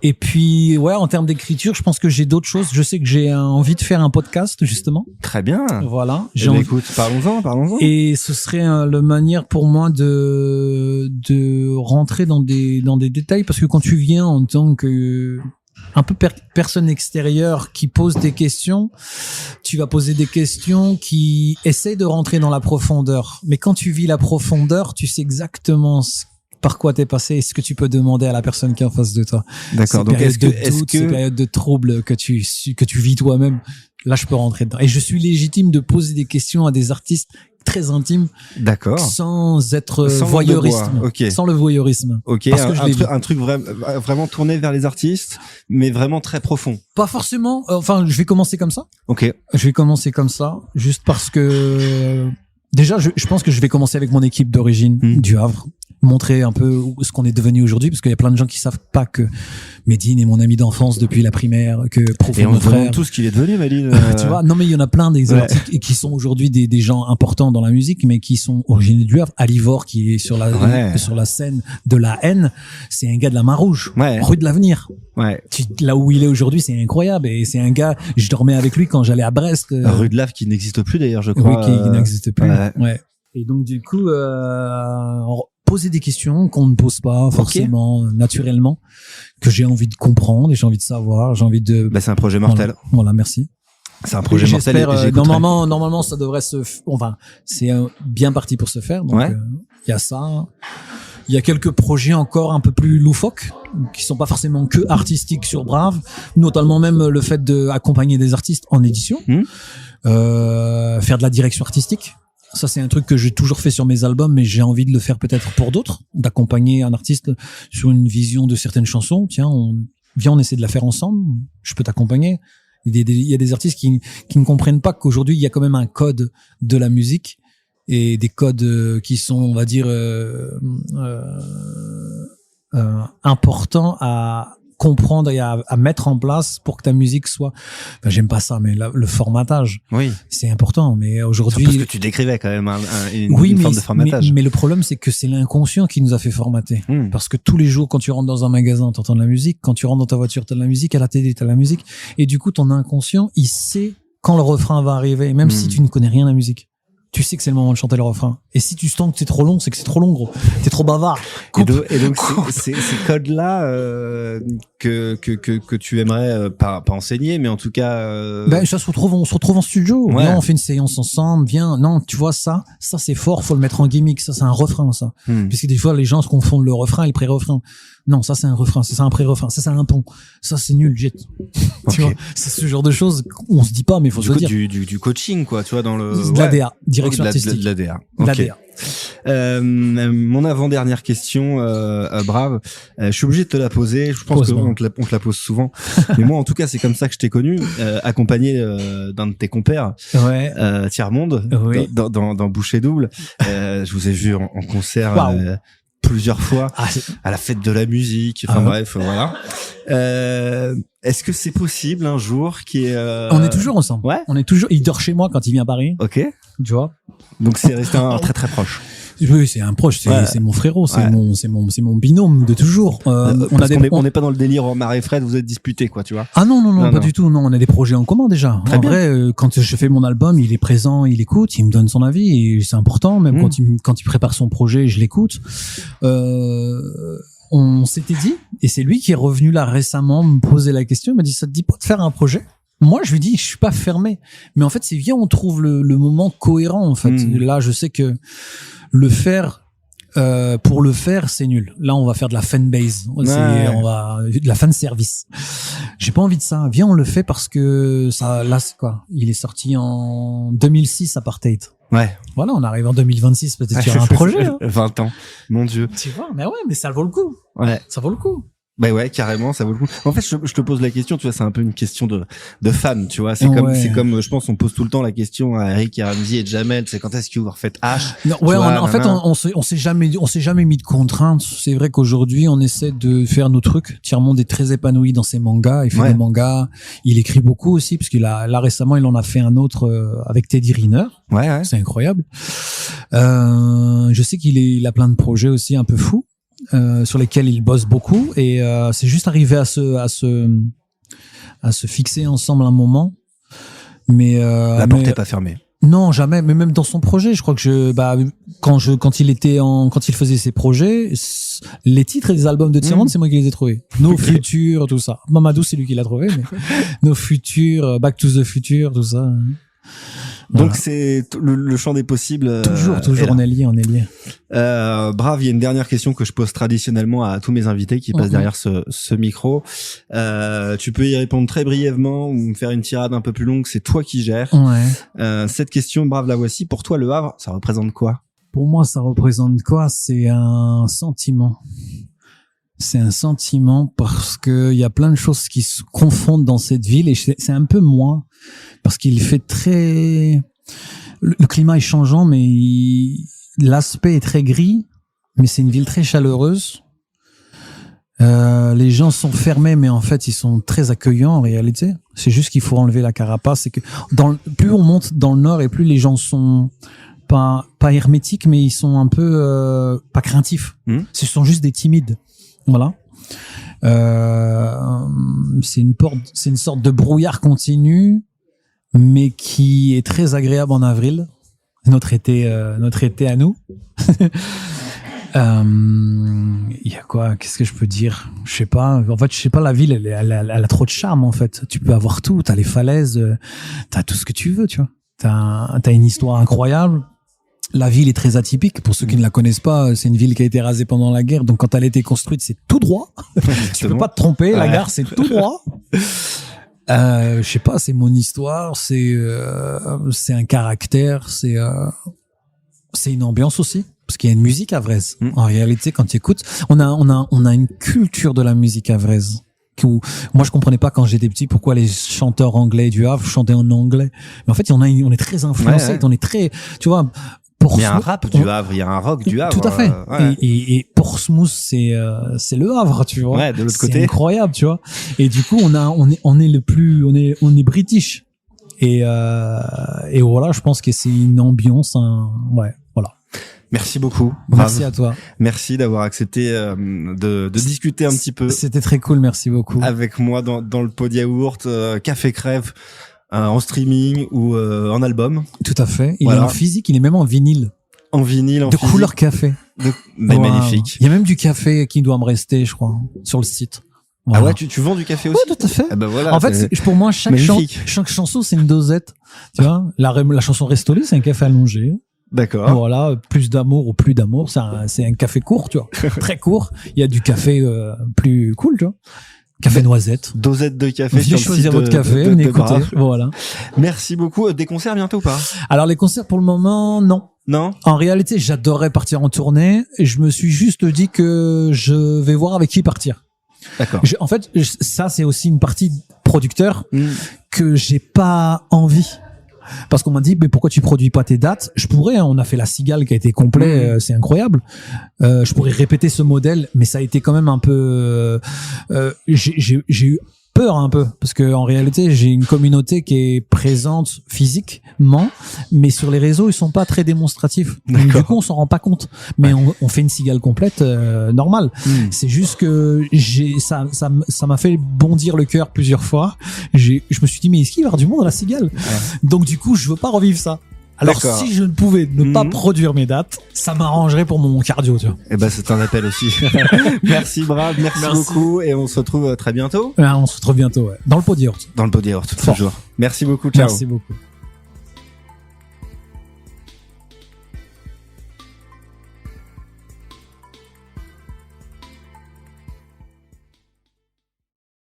Et puis, ouais, en termes d'écriture, je pense que j'ai d'autres choses. Je sais que j'ai envie de faire un podcast, justement. Très bien. Voilà. Écoute, parlons-en. Et ce serait la manière pour moi de rentrer dans des détails, parce que quand tu viens en tant que un peu personne extérieure qui pose des questions, tu vas poser des questions qui essaient de rentrer dans la profondeur. Mais quand tu vis la profondeur, tu sais exactement par quoi t'es passé et ce que tu peux demander à la personne qui est en face de toi. D'accord. Donc est-ce que ces périodes de trouble que tu vis toi-même, là je peux rentrer dedans. Et je suis légitime de poser des questions à des artistes très intimes. D'accord. Sans être voyeurisme. Okay. Sans le voyeurisme. Ok. Un truc vraiment tourné vers les artistes, mais vraiment très profond. Pas forcément. Enfin, je vais commencer comme ça. Ok. Je vais commencer comme ça, juste parce que déjà, je pense que je vais commencer avec mon équipe d'origine du Havre. Montrer un peu ce qu'on est devenu aujourd'hui, parce qu'il y a plein de gens qui savent pas que Medine est mon ami d'enfance depuis la primaire, que Prof est mon frère. Et on demande tout ce qu'il est devenu, Medine. Tu vois, non mais il y en a plein des artistes et qui sont aujourd'hui des gens importants dans la musique, mais qui sont originaires du Havre. Alivor, qui est sur la scène de la haine, c'est un gars de la Main-Rouge, rue de l'Avenir. Ouais. Là où il est aujourd'hui, c'est incroyable, et c'est un gars, je dormais avec lui quand j'allais à Brest. Rue de l'Ave qui n'existe plus d'ailleurs, je crois. Oui, qui n'existe plus. Ouais. Et donc du coup, poser des questions qu'on ne pose pas forcément naturellement, que j'ai envie de comprendre et j'ai envie de savoir, j'ai envie de. Bah c'est un projet mortel. Voilà, merci. C'est un projet mortel. Normalement, ça devrait c'est bien parti pour se faire. Donc il y a ça. Il y a quelques projets encore un peu plus loufoques, qui sont pas forcément que artistiques sur Brave, notamment même le fait d'accompagner des artistes en édition, faire de la direction artistique. Ça, c'est un truc que j'ai toujours fait sur mes albums, mais j'ai envie de le faire peut-être pour d'autres, d'accompagner un artiste sur une vision de certaines chansons. Tiens, on essaie de la faire ensemble. Je peux t'accompagner. Il y a des artistes qui ne comprennent pas qu'aujourd'hui, il y a quand même un code de la musique et des codes qui sont, on va dire, importants à comprendre et à mettre en place pour que ta musique soit, enfin, j'aime pas ça, mais le formatage, c'est important. Mais aujourd'hui, parce que tu décrivais quand même une forme de formatage. Mais le problème, c'est que c'est l'inconscient qui nous a fait formater. Parce que tous les jours, quand tu rentres dans un magasin, t'entends de la musique. Quand tu rentres dans ta voiture, t'as de la musique. À la télé, t'as de la musique. Et du coup, ton inconscient, il sait quand le refrain va arriver, même si tu ne connais rien à la musique. Tu sais que c'est le moment de chanter le refrain. Et si tu sens que c'est trop long, c'est que c'est trop long, gros. T'es trop bavard. Et donc ces codes-là que tu aimerais pas enseigner, mais en tout cas. Ça on se retrouve en studio. Ouais. Viens, on fait une séance ensemble. Viens, non, tu vois ça c'est fort. Faut le mettre en gimmick. Ça c'est un refrain, ça. Puisque des fois les gens se confondent le refrain et le pré-refrain. Non, ça c'est un refrain, ça c'est un pré-refrain, ça c'est un pont. Ça c'est nul, jette. Tu vois, c'est ce genre de choses on se dit pas, mais faut se dire. Du coaching, quoi, tu vois, dans le. De l'ADA, direction artistique. De l'ADA. Okay. Mon avant-dernière question, Brave, je suis obligé de te la poser. Je pense qu'on te la pose souvent. Mais moi, en tout cas, c'est comme ça que je t'ai connu, accompagné d'un de tes compères, Tiers-Monde, dans Boucher Double. Je vous ai vu en concert. Wow. Plusieurs fois à la fête de la musique, enfin bref, voilà. Est-ce que c'est possible un jour on est toujours ensemble. Ouais. Il dort chez moi quand il vient à Paris. Ok. Tu vois. Donc c'est resté un très très proche. Oui, c'est un proche, c'est mon frérot, c'est mon binôme de toujours. On n'est pas dans le délire en Marée Fred, vous êtes disputés, quoi, tu vois. Ah non, pas du tout. Non, on a des projets en commun déjà. Très bien. Vrai, quand je fais mon album, il est présent, il écoute, il me donne son avis et c'est important. Même quand il prépare son projet, je l'écoute. On s'était dit, et c'est lui qui est revenu là récemment me poser la question. Il m'a dit, ça te dit pas de faire un projet? Moi, je lui dis, je suis pas fermé. Mais en fait, on trouve le moment cohérent, en fait. Là, je sais que le faire pour le faire, c'est nul. Là, on va faire de la fanbase. On va de la fan service. J'ai pas envie de ça. Viens, on le fait parce que ça, là, c'est quoi? Il est sorti en 2006, Apartheid. Ouais. Voilà, on arrive en 2026, peut-être qu'il y aura un projet. Hein. 20 ans. Mon Dieu. Tu vois, mais ça vaut le coup. Ouais. Ça vaut le coup. Bah ouais, carrément, ça vaut le coup. En fait, je te pose la question, tu vois, c'est un peu une question de fan, tu vois. C'est comme, je pense, on pose tout le temps la question à Eric et Ramsey et Jamel, c'est quand est-ce que vous refaites H? Non, ouais, on s'est jamais mis de contraintes. C'est vrai qu'aujourd'hui, on essaie de faire nos trucs. Tiers-Monde est très épanoui dans ses mangas. Il fait des mangas. Il écrit beaucoup aussi, parce là, récemment, il en a fait un autre avec Teddy Riner. Ouais. C'est incroyable. Je sais qu'il a plein de projets aussi un peu fous. Sur lesquels il bosse beaucoup et c'est juste arrivé à se fixer ensemble un moment, mais la porte n'est pas fermée. Non, jamais. Mais même dans son projet, je crois que quand il faisait ses projets, les titres et les albums de Tiers-Monde, c'est moi qui les ai trouvés. Nos Futurs, tout ça. Mamadou, c'est lui qui l'a trouvé, mais Nos Futurs, Back to the Future, tout ça. Voilà. Donc c'est le champ des possibles. Toujours, on est lié. Brave, il y a une dernière question que je pose traditionnellement à tous mes invités qui passent derrière ce micro. Tu peux y répondre très brièvement ou me faire une tirade un peu plus longue, c'est toi qui gères. Ouais. Cette question, Brave, la voici. Pour toi, Le Havre, ça représente quoi? Pour moi, ça représente quoi? C'est un sentiment. C'est un sentiment parce que il y a plein de choses qui se confondent dans cette ville et c'est un peu moi parce qu'il fait le climat est changeant mais l'aspect est très gris mais c'est une ville très chaleureuse. Les gens sont fermés mais en fait ils sont très accueillants en réalité. C'est juste qu'il faut enlever la carapace. C'est que plus on monte dans le nord et plus les gens sont pas hermétiques mais ils sont un peu pas craintifs. Ce sont juste des timides. Voilà. C'est une sorte de brouillard continu, mais qui est très agréable en avril. Notre été à nous. Il y a quoi? Qu'est-ce que je peux dire? Je sais pas. En fait, la ville, elle a trop de charme, en fait. Tu peux avoir tout. T'as les falaises, t'as tout ce que tu veux, tu vois. T'as une histoire incroyable. La ville est très atypique. Pour ceux qui ne la connaissent pas, c'est une ville qui a été rasée pendant la guerre. Donc, quand elle a été construite, c'est tout droit. Tu peux pas te tromper. La gare, c'est tout droit. Je sais pas, c'est mon histoire. C'est un caractère. C'est une ambiance aussi. Parce qu'il y a une musique havraise. En réalité, quand tu écoutes, on a une culture de la musique havraise. Moi, je comprenais pas quand j'étais petit pourquoi les chanteurs anglais du Havre chantaient en anglais. Mais en fait, on est très influencés. On est très, tu vois, il y a un rap du Havre, il y a un rock du Havre. Tout à fait. Et Portsmouth, c'est le Havre, tu vois. Ouais, de l'autre côté. C'est incroyable, tu vois. Et du coup, on est British. Et voilà, je pense que c'est une ambiance, voilà. Merci beaucoup. Merci à toi. Merci d'avoir accepté de discuter un petit peu. C'était très cool, merci beaucoup. Avec moi dans le Pod Yaourt, Café Crève, en streaming ou en album. Tout à fait. Il est en physique, il est même en vinyle. En vinyle, en de physique. Couleur café. Magnifique. Il y a même du café qui doit me rester, je crois, sur le site. Voilà. Ah ouais, tu vends du café aussi? Oui, tout à fait. Ah bah voilà, en fait, pour moi, chaque chanson, c'est une dosette. Tu vois, la chanson Restoli, c'est un café allongé. D'accord. Voilà, plus d'amour ou plus d'amour, c'est un café court, tu vois. Très court. Il y a du café plus cool, tu vois. Café noisette. Dosette de café. Venez choisir votre café, venez écouter. Voilà. Merci beaucoup. Des concerts bientôt ou pas? Alors les concerts pour le moment, non. Non. En réalité, j'adorerais partir en tournée. Et je me suis juste dit que je vais voir avec qui partir. D'accord. En fait, ça c'est aussi une partie producteur que j'ai pas envie. Parce qu'on m'a dit, mais pourquoi tu produis pas tes dates? Je pourrais, hein, on a fait la Cigale qui a été complet, c'est incroyable. Je pourrais répéter ce modèle, mais ça a été quand même un peu, j'ai eu peur un peu, parce que en réalité, j'ai une communauté qui est présente physiquement, mais sur les réseaux, ils sont pas très démonstratifs. Donc, du coup, on s'en rend pas compte. Mais on fait une Cigale complète, normale. C'est juste que ça m'a fait bondir le cœur plusieurs fois. Je me suis dit, mais est-ce qu'il va y avoir du monde à la Cigale? Donc, du coup, je veux pas revivre ça. Alors, si je ne pouvais ne pas produire mes dates, ça m'arrangerait pour mon cardio, tu vois. Eh ben, c'est un appel aussi. Merci, Brave. Merci beaucoup. Et on se retrouve très bientôt. On se retrouve bientôt, ouais. Dans le Pod Yaourt. Dans le Pod Yaourt, toujours. Merci beaucoup. Ciao. Merci beaucoup.